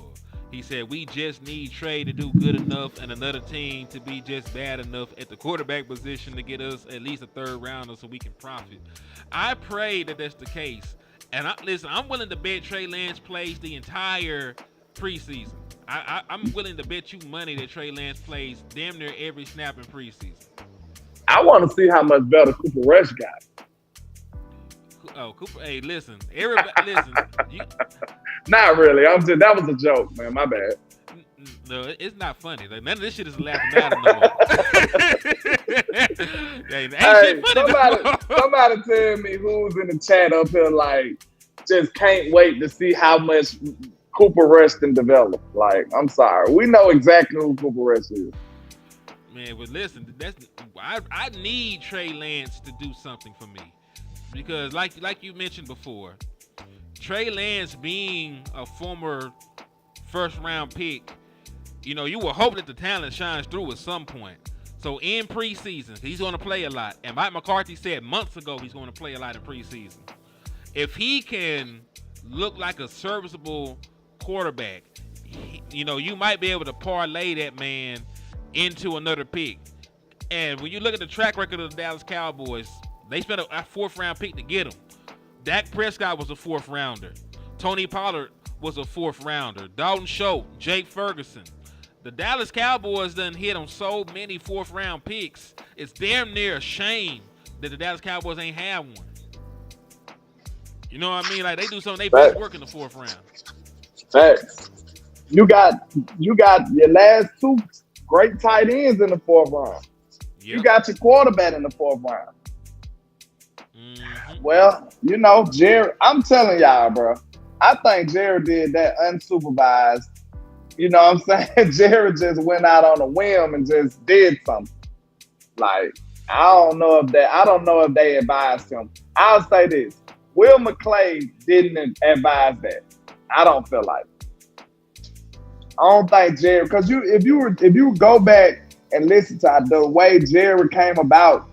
He said, we just need Trey to do good enough and another team to be just bad enough at the quarterback position to get us at least a third rounder so we can profit. I pray that that's the case. And I'm willing to bet Trey Lance plays the entire preseason. I'm willing to bet you money that Trey Lance plays damn near every snap in preseason. I want to see how much better Cooper Rush got. Oh, Cooper! Hey, listen, everybody, listen. Not really. That was a joke, man. My bad. No, it's not funny. Like, none of this shit is laughing matter no more. Ain't shit funny somebody tell me who's in the chat up here, like, just can't wait to see how much Cooper Rush can develop. Like, I'm sorry. We know exactly who Cooper Rush is. Man, but listen, I need Trey Lance to do something for me. Because like you mentioned before, Trey Lance being a former first-round pick, you will hope that the talent shines through at some point. So in preseason, he's going to play a lot. And Mike McCarthy said months ago he's going to play a lot in preseason. If he can look like a serviceable quarterback, you might be able to parlay that man into another pick. And when you look at the track record of the Dallas Cowboys, they spent a fourth-round pick to get him. Dak Prescott was a fourth-rounder. Tony Pollard was a fourth-rounder. Dalton Schultz, Jake Ferguson. The Dallas Cowboys done hit on so many fourth-round picks, it's damn near a shame that the Dallas Cowboys ain't have one. You know what I mean? Like, they do some of their best work in the fourth round. Facts. You got your last two great tight ends in the fourth round. Yep. You got your quarterback in the fourth round. Mm-hmm. Well, Jerry, I'm telling y'all, bro, I think Jerry did that unsupervised. You know what I'm saying? Jerry just went out on a whim and just did something. Like, I don't know if they advised him. I'll say this. Will McClay didn't advise that. I don't feel like it. I don't think Jerry, because if you go back and listen to the way Jerry came about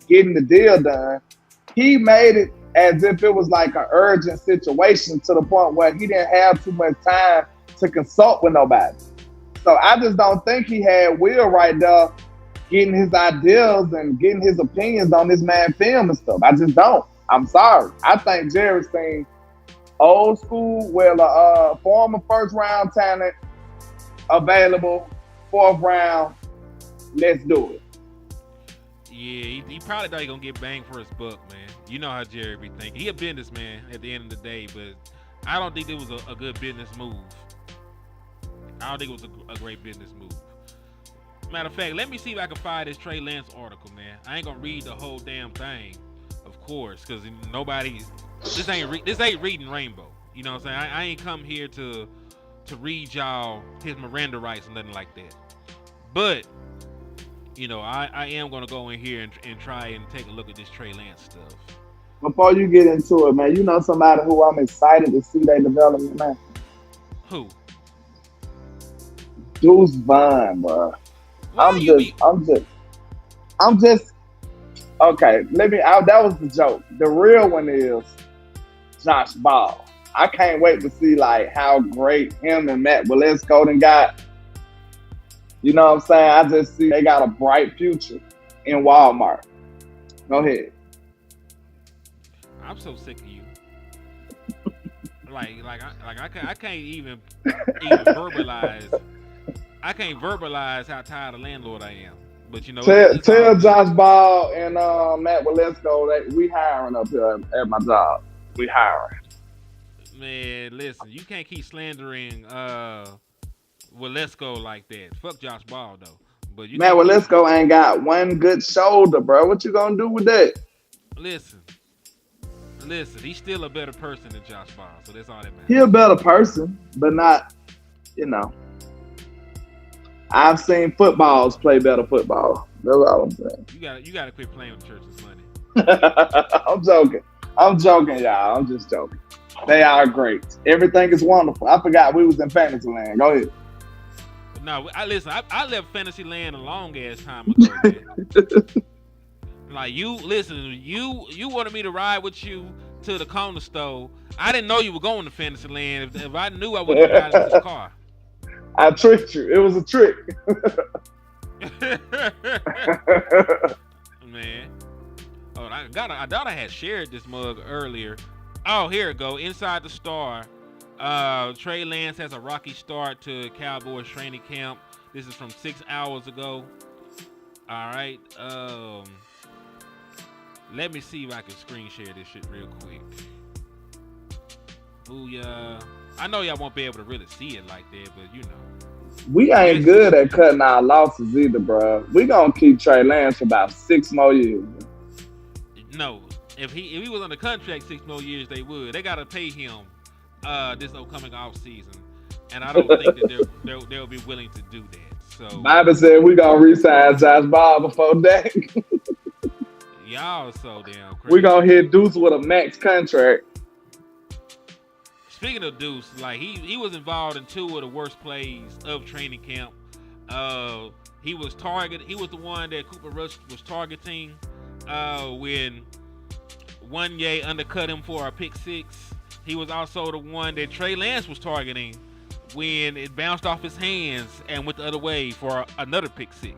getting the deal done, he made it as if it was like an urgent situation to the point where he didn't have too much time to consult with nobody. So I just don't think he had Will right there getting his ideas and getting his opinions on this man film and stuff. I just don't. I'm sorry. I think Jerry's seen old school, former first round talent available, fourth round. Let's do it. Yeah, he probably thought he gonna get banged for his buck, man. You know how Jerry be thinking. He a businessman at the end of the day, but I don't think it was a good business move. I don't think it was a great business move. Matter of fact, let me see if I can find this Trey Lance article, man. I ain't gonna read the whole damn thing, of course, because this ain't reading Rainbow. You know what I'm saying? I ain't come here to read y'all his Miranda rights and nothing like that. But I am going to go in here and try and take a look at this Trey Lance stuff. Before you get into it, man, somebody who I'm excited to see their development, man. Who? Deuce Vaughn, bro. I'm just. Okay, that was the joke. The real one is Josh Ball. I can't wait to see like how great him and Matt Waletzko done got. You know what I'm saying? I just see they got a bright future in Walmart. Go ahead. I'm so sick of you. I can't even verbalize. I can't verbalize how tired of landlord I am. But you know, it's all Tell good. Josh Ball and Matt Walesko that we hiring up here at my job. We hiring. Man, listen, you can't keep slandering Walesko like that. Fuck Josh Ball though. But you Matt can keep Walesko ain't got one good shoulder, bro. What you gonna do with that? listen. Listen, he's still a better person than Josh Ball, so that's all that He matters. a better person, but not, you know. I've seen footballs play better football. That's all I'm saying. You gotta quit playing with the church's money. I'm joking, y'all. I'm just joking. They are great. Everything is wonderful. I forgot we was in Fantasyland. Go ahead. But no, I left Fantasyland a long ass time ago, man. Like you wanted me to ride with you to the corner store. I didn't know you were going to Fantasyland. If I knew, I wouldn't have gotten into the car. I tricked you. It was a trick. Man. Oh, I thought I had shared this mug earlier. Oh, here it go. Inside the Star. Trey Lance has a rocky start to Cowboys training camp. This is from 6 hours ago. All right. Let me see if I can screen share this shit real quick. Booyah. I know y'all won't be able to really see it like that, but you know. We ain't good at cutting our losses either, bro. We gonna keep Trey Lance for about 6 more years. No. If he was on the contract 6 more years, they would. They gotta pay him this upcoming offseason. And I don't think that they'll be willing to do that. So Bobby said we gonna re-sign Josh Ball before Dak. y'all so damn crazy. We gonna hit Deuce with a max contract. Speaking of Deuce, like he was involved in 2 of the worst plays of training camp. He was the one that Cooper Rush was targeting when Wanye undercut him for a pick 6. He was also the one that Trey Lance was targeting when it bounced off his hands and went the other way for another pick 6.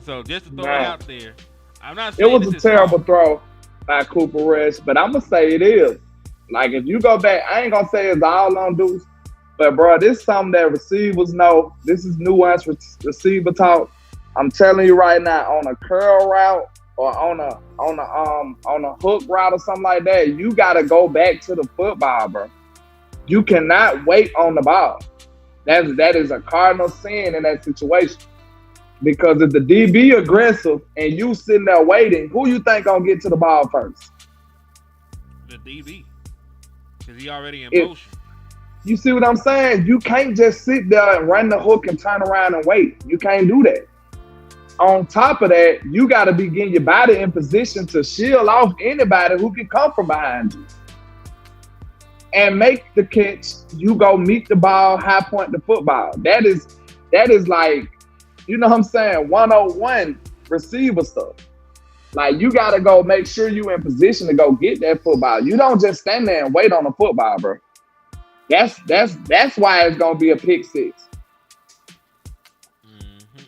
So just to throw it out there, I'm not saying it was a terrible throw by Cooper Rush, but I'm gonna say it is. Like if you go back, I ain't gonna say it's all on Deuce, but bro, this is something that receivers know. This is nuanced receiver talk. I'm telling you right now, on a curl route or on a hook route or something like that, you gotta go back to the football, bro. You cannot wait on the ball. That is a cardinal sin in that situation. Because if the DB aggressive and you sitting there waiting, who you think gonna get to the ball first? The DB. Because he already in motion. You see what I'm saying? You can't just sit there and run the hook and turn around and wait. You can't do that. On top of that, you got to be getting your body in position to shield off anybody who can come from behind you. And make the catch. You go meet the ball, high point the football. That is like, you know what I'm saying, 101 receiver stuff. Like, you got to go make sure you in position to go get that football. You don't just stand there and wait on the football, bro. That's why it's going to be a pick 6. Mm-hmm.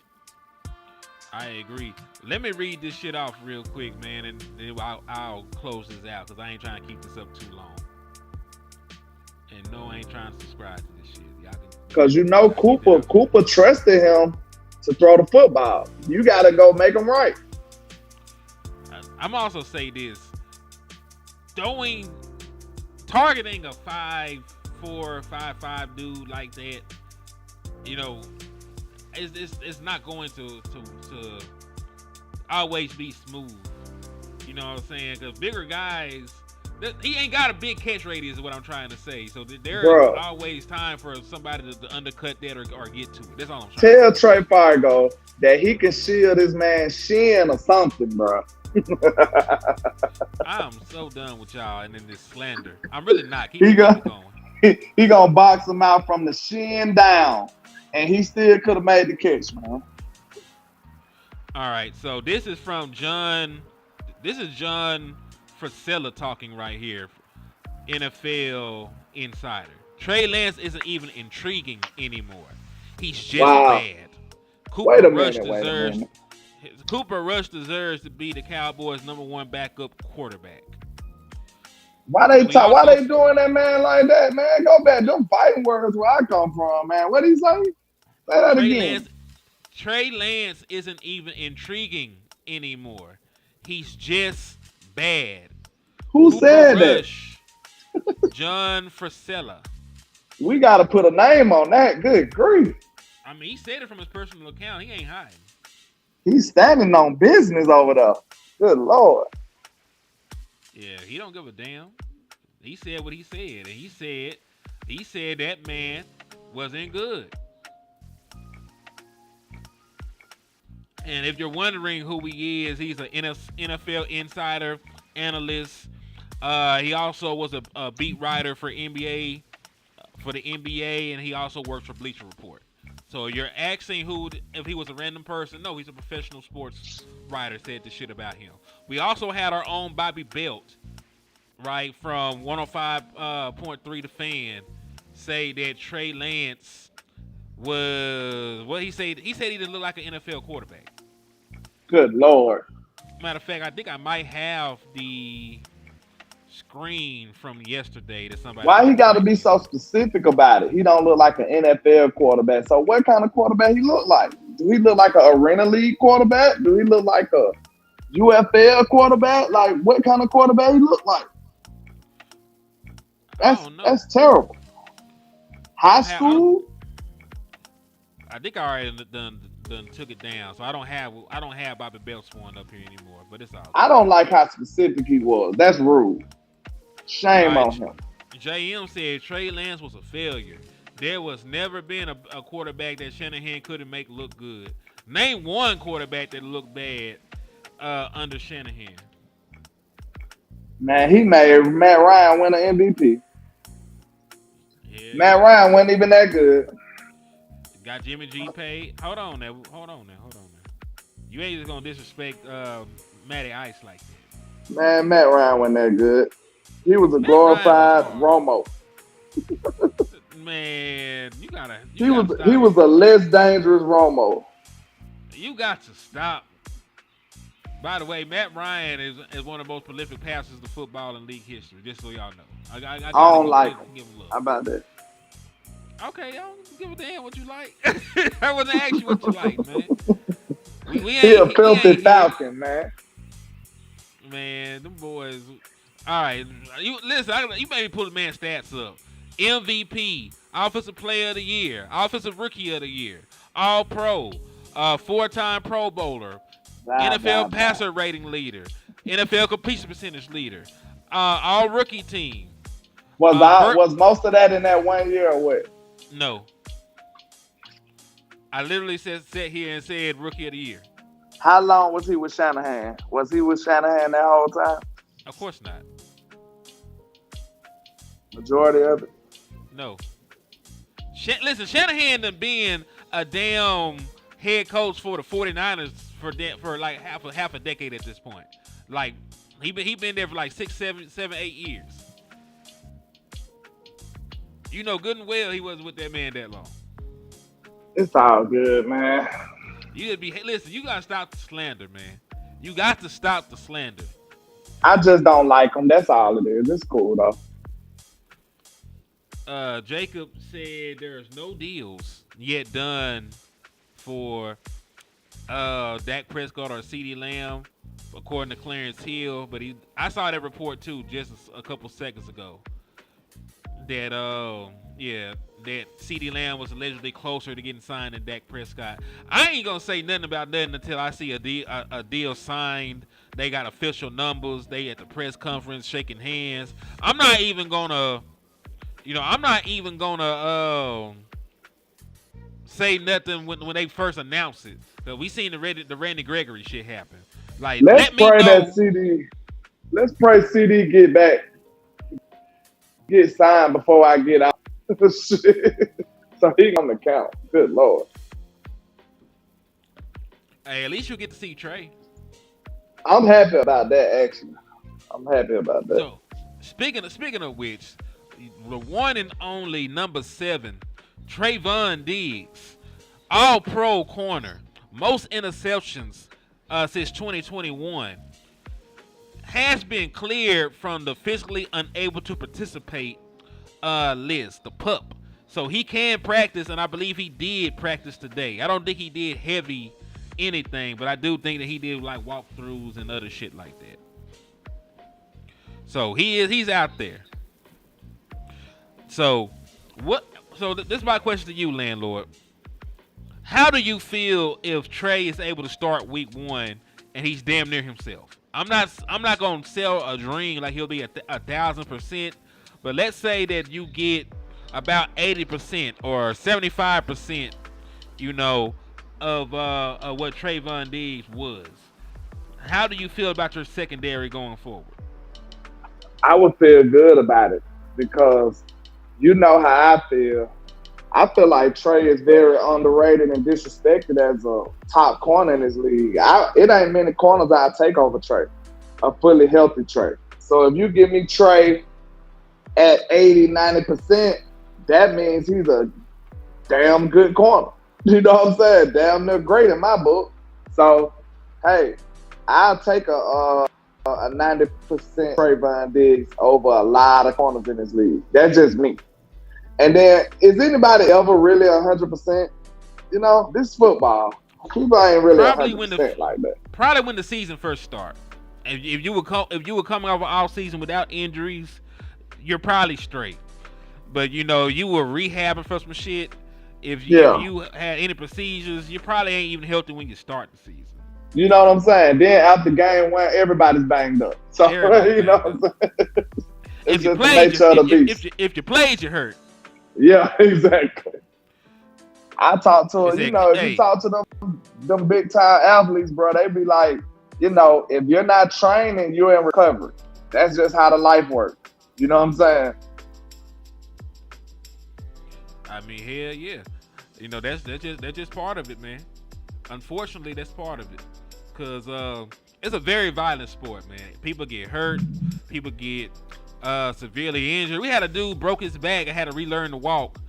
I agree. Let me read this shit off real quick, man, and then I'll close this out because I ain't trying to keep this up too long. And no, I ain't trying to subscribe to this shit. Because you know Cooper trusted him to throw the football. You got to go make him right. I'm also say this. Targeting a 5'4", 5'5" dude like that, you know, it's not going to always be smooth. You know what I'm saying? Because bigger guys, he ain't got a big catch radius is what I'm trying to say. So there's always time for somebody to undercut that or get to it. That's all I'm trying Tell to say. Trey Fargo that he can shield his man's shin or something, bro. I'm so done with y'all and then this slander. I'm really not. Keep going. He gonna box him out from the shin down, and he still could have made the catch, man. All right, so this is from John. This is John Frisella talking right here, NFL Insider. Trey Lance isn't even intriguing anymore. He's just bad. Cooper Rush deserves to be the Cowboys' #1 backup quarterback. Why they We talk? Why also they doing that man like that, man? Go back. Them fighting words where I come from, man. What he say? Say that Trey again. Lance. Trey Lance isn't even intriguing anymore. He's just bad. Who Cooper said that? Rush, John Frisella. We got to put a name on that. Good grief. I mean, he said it from his personal account. He ain't hiding. He's standing on business over there. Good Lord. Yeah, he don't give a damn. He said what he said, and he said that man wasn't good. And if you're wondering who he is, he's an NFL insider, analyst. He also was a beat writer for NBA, and he also works for Bleacher Report. So you're asking if he was a random person? No, he's a professional sports writer. Said this shit about him. We also had our own Bobby Belt, right, from 105.3 The Fan, say that Trey Lance was what he said. He said he didn't look like an NFL quarterback. Good Lord. Matter of fact, I think I might have the screen from yesterday that somebody. Why he got to be so specific about it? He don't look like an NFL quarterback. So what kind of quarterback he look like? Do he look like an Arena League quarterback? Do he look like a UFL quarterback? Like what kind of quarterback he look like? That's terrible. High school? I think I already done took it down, so I don't have Bobby Belt sworn up here anymore. But it's all good. I don't like how specific he was. That's rude. Shame on him. JM said Trey Lance was a failure. There was never been a quarterback that Shanahan couldn't make look good. Name one quarterback that looked bad under Shanahan. Man, he made Matt Ryan win an MVP. Yeah. Matt Ryan wasn't even that good. Got Jimmy G paid. Hold on now. You ain't just gonna disrespect Matty Ice like that. Man, Matt Ryan wasn't that good. He was a glorified Romo. Man, he was a less dangerous Romo. You got to stop. By the way, Matt Ryan is one of the most prolific passers of football in league history. Just so y'all know. I don't like him. How about that? Okay, I don't give a damn what you like. I wasn't asking you what you like, man. He a filthy Falcon, man. Man, them boys. All right, you listen. You made me pull the man's stats up. MVP, Offensive Player of the Year, Offensive Rookie of the Year, All Pro, 4-time Pro Bowler, NFL passer rating leader, NFL completion percentage leader, All Rookie team. Was most of that in that 1 year or what? No. I literally sat here and said Rookie of the Year. How long was he with Shanahan? Was he with Shanahan that whole time? Of course not. Majority of it? No. Listen, Shanahan done being a damn head coach for the 49ers for like half a decade at this point. Like he been there for like 6, 7, 8 years. You know good and well he wasn't with that man that long. It's all good, man. Listen, you gotta stop the slander, man. You got to stop the slander. I just don't like him. That's all it is. It's cool though. Jacob said there's no deals yet done for Dak Prescott or CeeDee Lamb, according to Clarence Hill. But I saw that report too just a couple seconds ago. That that CeeDee Lamb was allegedly closer to getting signed than Dak Prescott. I ain't gonna say nothing about nothing until I see a deal signed. They got official numbers. They at the press conference shaking hands. I'm not even gonna say nothing when they first announce it. Cause we seen the Randy Gregory shit happen. Like let's pray CD get signed before I get out. So he on the count. Good Lord. Hey, at least you get to see Trey. I'm happy about that, actually. I'm happy about that. So, speaking of which, the one and only number 7, Trayvon Diggs, All-Pro corner, most interceptions since 2021. has been cleared from the physically unable to participate list, the PUP. So he can practice, and I believe he did practice today. I don't think he did heavy anything, but I do think that he did like walkthroughs and other shit like that. So he's out there. So this is my question to you, landlord. How do you feel if Trey is able to start week 1 and he's damn near himself? I'm not gonna sell a dream like he'll be 1,000%, but let's say that you get about 80% or 75%, of what Trayvon Diggs was. How do you feel about your secondary going forward? I would feel good about it because you know how I feel. I feel like Trey is very underrated and disrespected as a top corner in this league. It ain't many corners I'll take over Trey, a fully healthy Trey. So if you give me Trey at 80, 90%, that means he's a damn good corner. You know what I'm saying? Damn near great in my book. So, hey, I'll take a 90% Trayvon Diggs over a lot of corners in this league. That's just me. And then, is anybody ever really 100%? This is football. People ain't really 100% like that. Probably when the season first starts. If you were coming over off season without injuries, you're probably straight. But you were rehabbing for some shit. If you had any procedures, you probably ain't even healthy when you start the season. You know what I'm saying? Then after game 1, everybody's banged up. So you know what I'm saying? If you played, you hurt. Yeah, exactly. I talk to her, if you talk to them big time athletes, bro, they be like, if you're not training, you're in recovery. That's just how the life works. You know what I'm saying? I mean, hell yeah. That's just part of it, man. Unfortunately, that's part of it. Because it's a very violent sport, man. People get hurt. People get severely injured. We had a dude broke his back and had to relearn to walk.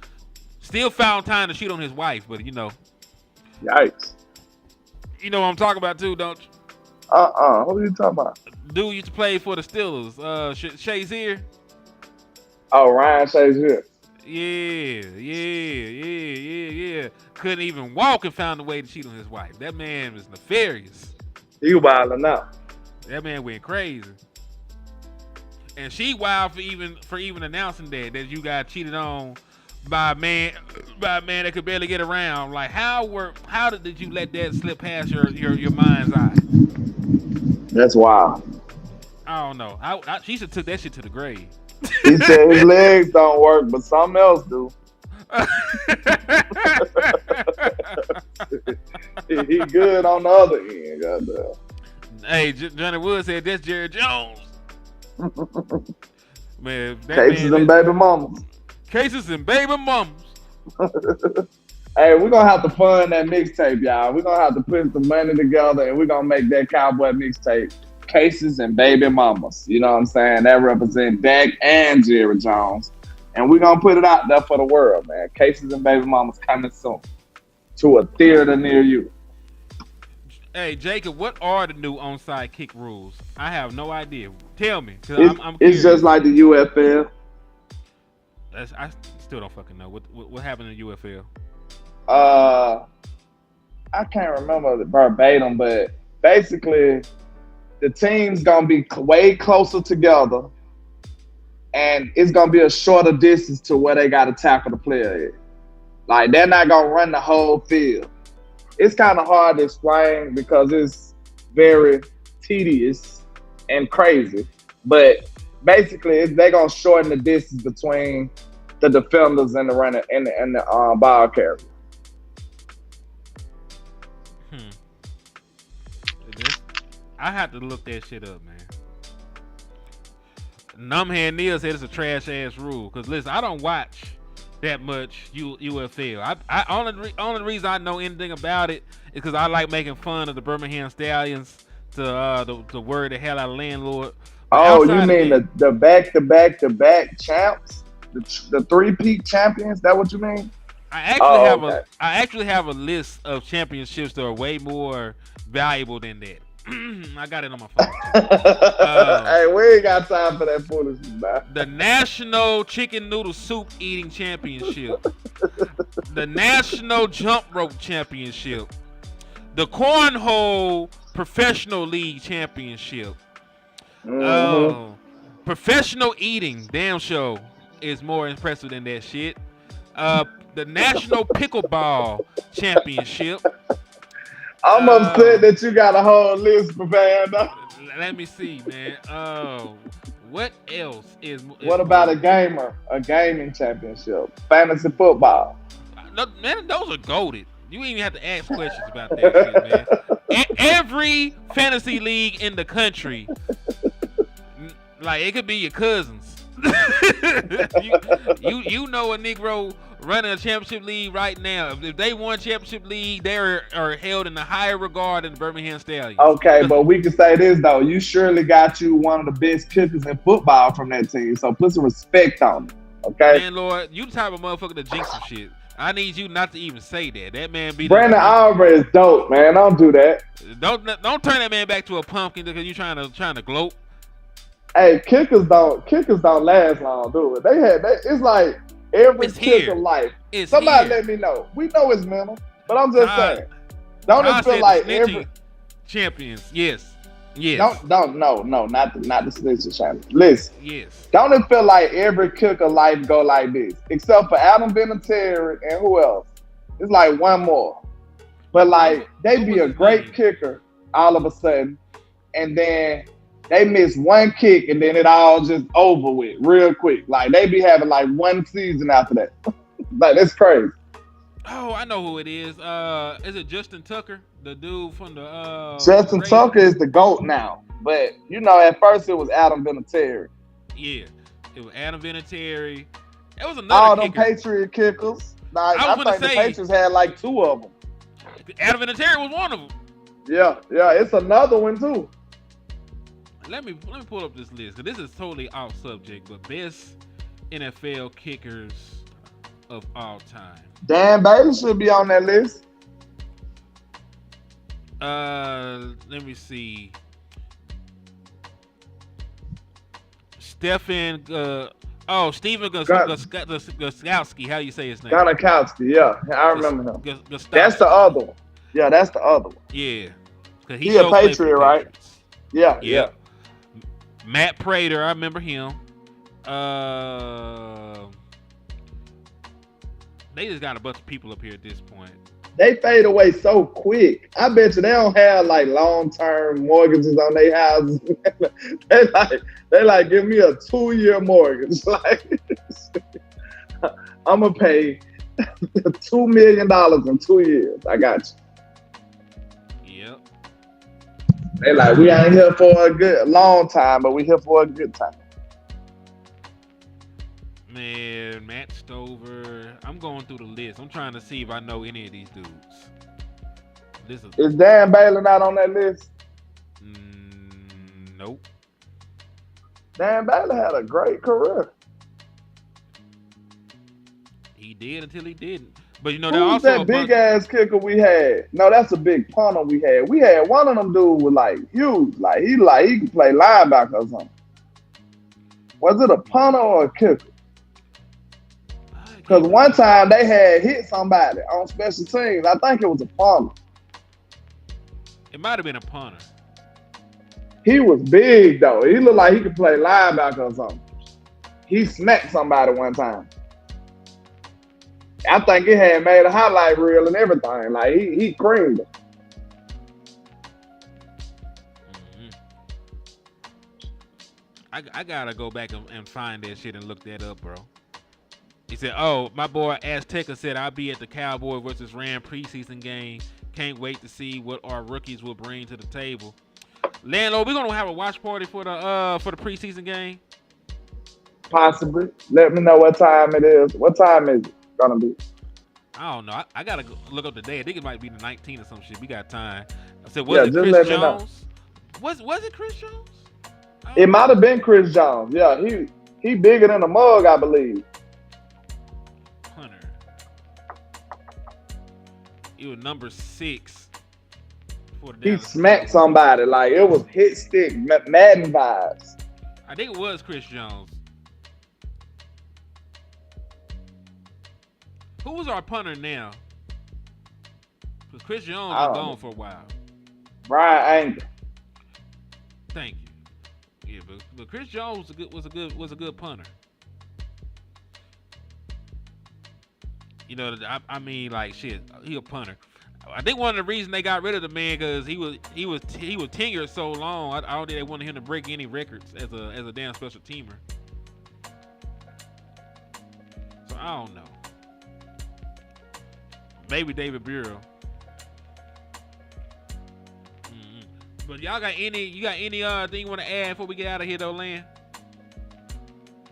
Still found time to cheat on his wife, but Yikes. You know what I'm talking about too, don't you? What are you talking about? Dude used to play for the Steelers. Shazier. Oh, Ryan Shazier. Yeah. Couldn't even walk and found a way to cheat on his wife. That man was nefarious. He wilding out. That man went crazy. And she wild for even announcing that you got cheated on by a man that could barely get around. Like how did you let that slip past your mind's eye? That's wild. I don't know. She should took that shit to the grave. He said his legs don't work, but something else do. He good on the other end. Goddamn. Hey, Johnny Wood said that's Jerry Jones. Man, cases and baby mamas. Cases and baby mamas. Hey, we're gonna have to fund that mixtape, y'all. We're gonna have to put some money together and we're gonna make that Cowboy mixtape. Cases and baby mamas. You know what I'm saying? That represent Dak and Jerry Jones. And we're gonna put it out there for the world, man. Cases and baby mamas coming soon to a theater near you. Hey, Jacob, what are the new onside kick rules? I have no idea. Tell me, because I'm curious. It's just like the UFL. I still don't fucking know. What happened in the UFL? I can't remember the verbatim, but basically the team's going to be way closer together and it's going to be a shorter distance to where they got to tackle the player at. Like, they're not going to run the whole field. It's kind of hard to explain because it's very tedious and crazy. But basically, they're going to shorten the distance between the defenders and the runner and the ball carrier. I have to look that shit up, man. Numbhead Neil said it's a trash ass rule. Cause listen, I don't watch that much UFL. Only reason I know anything about it is because I like making fun of the Birmingham Stallions to word the hell out of landlord. Oh, you mean the back-to-back champs? The three-peat champions? That what you mean? I actually have a list of championships that are way more valuable than that. I got it on my phone. Hey, we ain't got time for that foolishness, man. The National Chicken Noodle Soup Eating Championship. The National Jump Rope Championship. The Cornhole Professional League Championship. Professional Eating, damn show, is more impressive than that shit. The National Pickleball Championship. I'm upset that you got a whole list prepared. Let me see, man. What else is? What about a gaming championship? Fantasy football. No, man, those are goated. You ain't even have to ask questions about that shit, man. Every fantasy league in the country, like it could be your cousins. you know a Negro running a championship league right now. If they won championship league, they are held in a higher regard than the Birmingham Stallions. Okay, but we can say this though. You surely got you one of the best kickers in football from that team. So put some respect on it. Okay. Man, Lord, you the type of motherfucker to jinx some shit. I need you not to even say that. That man be Brandon Aubrey is dope, man. Don't do that. Don't turn that man back to a pumpkin because you trying to gloat. Hey, kickers don't last long, do it. It's like every kicker life. Somebody let me know. We know it's mental, but I'm just saying. Don't it feel like every champions? Yes. Don't no, not the snitching champions. Listen. Yes. Don't it feel like every kicker life go like this, except for Adam Vinatieri and who else? It's like one more, but like they be a great kicker all of a sudden, and then they miss one kick, and then it all just over with real quick. Like they be having like one season after that. Like that's crazy. Oh, I know who it is. Is it Justin Tucker, the dude from the? Justin Tucker is the GOAT now, but you know at first it was Adam Vinatieri. Yeah, it was Adam Vinatieri. It was another. All them kicker. Patriot kickers. Like, I think the Patriots had like two of them. Adam Vinatieri was one of them. Yeah, it's another one too. Let me pull up this list because this is totally off subject, but best NFL kickers of all time. Dan Bailey should be on that list. Let me see. Stephen Gostkowski. How do you say his name? Gostkowski, yeah. I remember him. Gostkowski. That's the other one. Yeah, that's the other one. Yeah. He a Patriot, right? Yeah. Matt Prater, I remember him. They just got a bunch of people up here at this point. They fade away so quick. I bet you they don't have like long-term mortgages on their houses. they like give me a 2-year mortgage. Like I'm gonna pay $2 million in 2 years. I got you. Yep. They like we ain't here for a long time, but we here for a good time. Man, Matt Stover. I'm going through the list. I'm trying to see if I know any of these dudes. Is Dan Bailey not on that list? Nope. Dan Bailey had a great career. He did until he didn't. But you know, who's that big ass kicker we had? No, that's a big punter we had. We had one of them dudes was like huge. Like he could play linebacker or something. Was it a punter or a kicker? Because one time they had hit somebody on special teams. I think it was a punter. It might have been a punter. He was big though. He looked like he could play linebacker or something. He smacked somebody one time. I think it had made a highlight reel and everything. Like he creamed it. I gotta go back and find that shit and look that up, bro. He said, "Oh, my boy Azteca said I'll be at the Cowboy versus Ram preseason game. Can't wait to see what our rookies will bring to the table." Landlord, we're gonna have a watch party for the preseason game. Possibly. Let me know what time it is. What time is it gonna be? I don't know. I gotta look up the day. I think it might be the 19th or some shit. We got time. I said, was it Chris Jones? Was it Chris Jones? It might have been Chris Jones. Yeah, he bigger than a mug, I believe. He was number 6 for the He Dallas smacked Cowboys. somebody. Like, it was hit stick, Madden vibes. I think it was Chris Jones. Who was our punter now? Because Chris Jones I was don't gone know. for a while. Brian Anger. Thank you. Yeah, but Chris Jones was a good punter. You know, I mean, like shit, he a punter. I think one of the reasons they got rid of the man because he was tenured so long. I don't think they wanted him to break any records as a damn special teamer. So I don't know. Maybe David Bureau. But y'all got any thing you want to add before we get out of here though, Lan?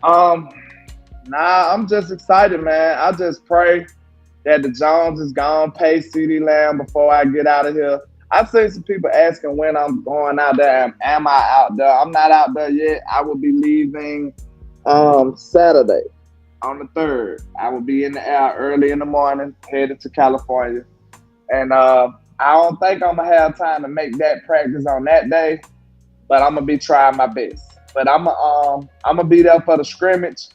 Nah, I'm just excited, man. I just pray that the Jones is gone, pay CeeDee Lamb before I get out of here. I've seen some people asking when I'm going out there. Am I out there? I'm not out there yet. I will be leaving Saturday on the 3rd. I will be in the air early in the morning, headed to California. And I don't think I'm going to have time to make that practice on that day, but I'm going to be trying my best. But I'm gonna be there for the scrimmage.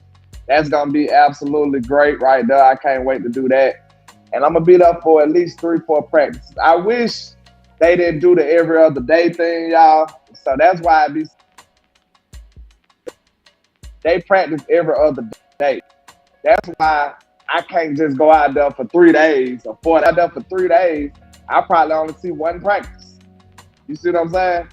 That's going to be absolutely great right there. I can't wait to do that. And I'm going to be there for at least 3-4 practices. I wish they didn't do the every other day thing, y'all. So that's why they practice every other day. That's why I can't just go out there for 3 days or 4 days. Out there for 3 days, I probably only see one practice. You see what I'm saying?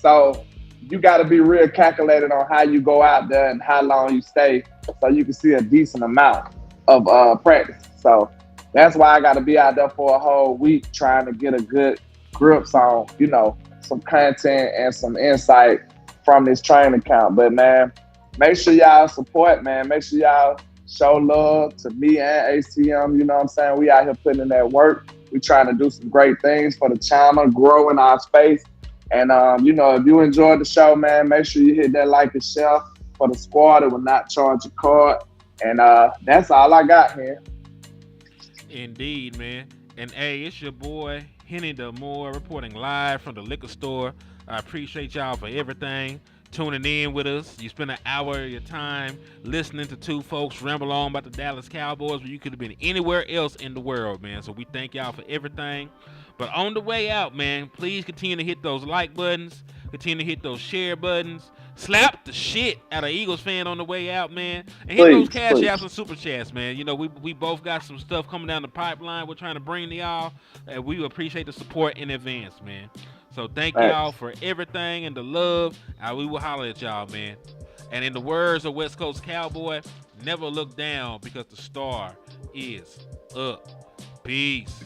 So you got to be real calculated on how you go out there and how long you stay so you can see a decent amount of practice. So that's why I got to be out there for a whole week trying to get a good grips on, you know, some content and some insight from this training camp. But, man, make sure y'all support, man. Make sure y'all show love to me and ACM. You know what I'm saying? We out here putting in that work. We trying to do some great things for the channel, grow in our space. And, you know, if you enjoyed the show, man, make sure you hit that like and share for the squad. It will not charge a card. And that's all I got here. Indeed, man. And hey, it's your boy, Henny Damore, reporting live from the liquor store. I appreciate y'all for everything. Tuning in with us. You spend an hour of your time listening to two folks ramble on about the Dallas Cowboys when you could have been anywhere else in the world, man. So we thank y'all for everything. But on the way out, man, please continue to hit those like buttons. Continue to hit those share buttons. Slap the shit out of Eagles fan on the way out, man. And hit those cash apps and super chats, man. You know, we both got some stuff coming down the pipeline we're trying to bring to y'all. And we appreciate the support in advance, man. So thank y'all for everything and the love. We will holler at y'all, man. And in the words of West Coast Cowboy, never look down because the star is up. Peace.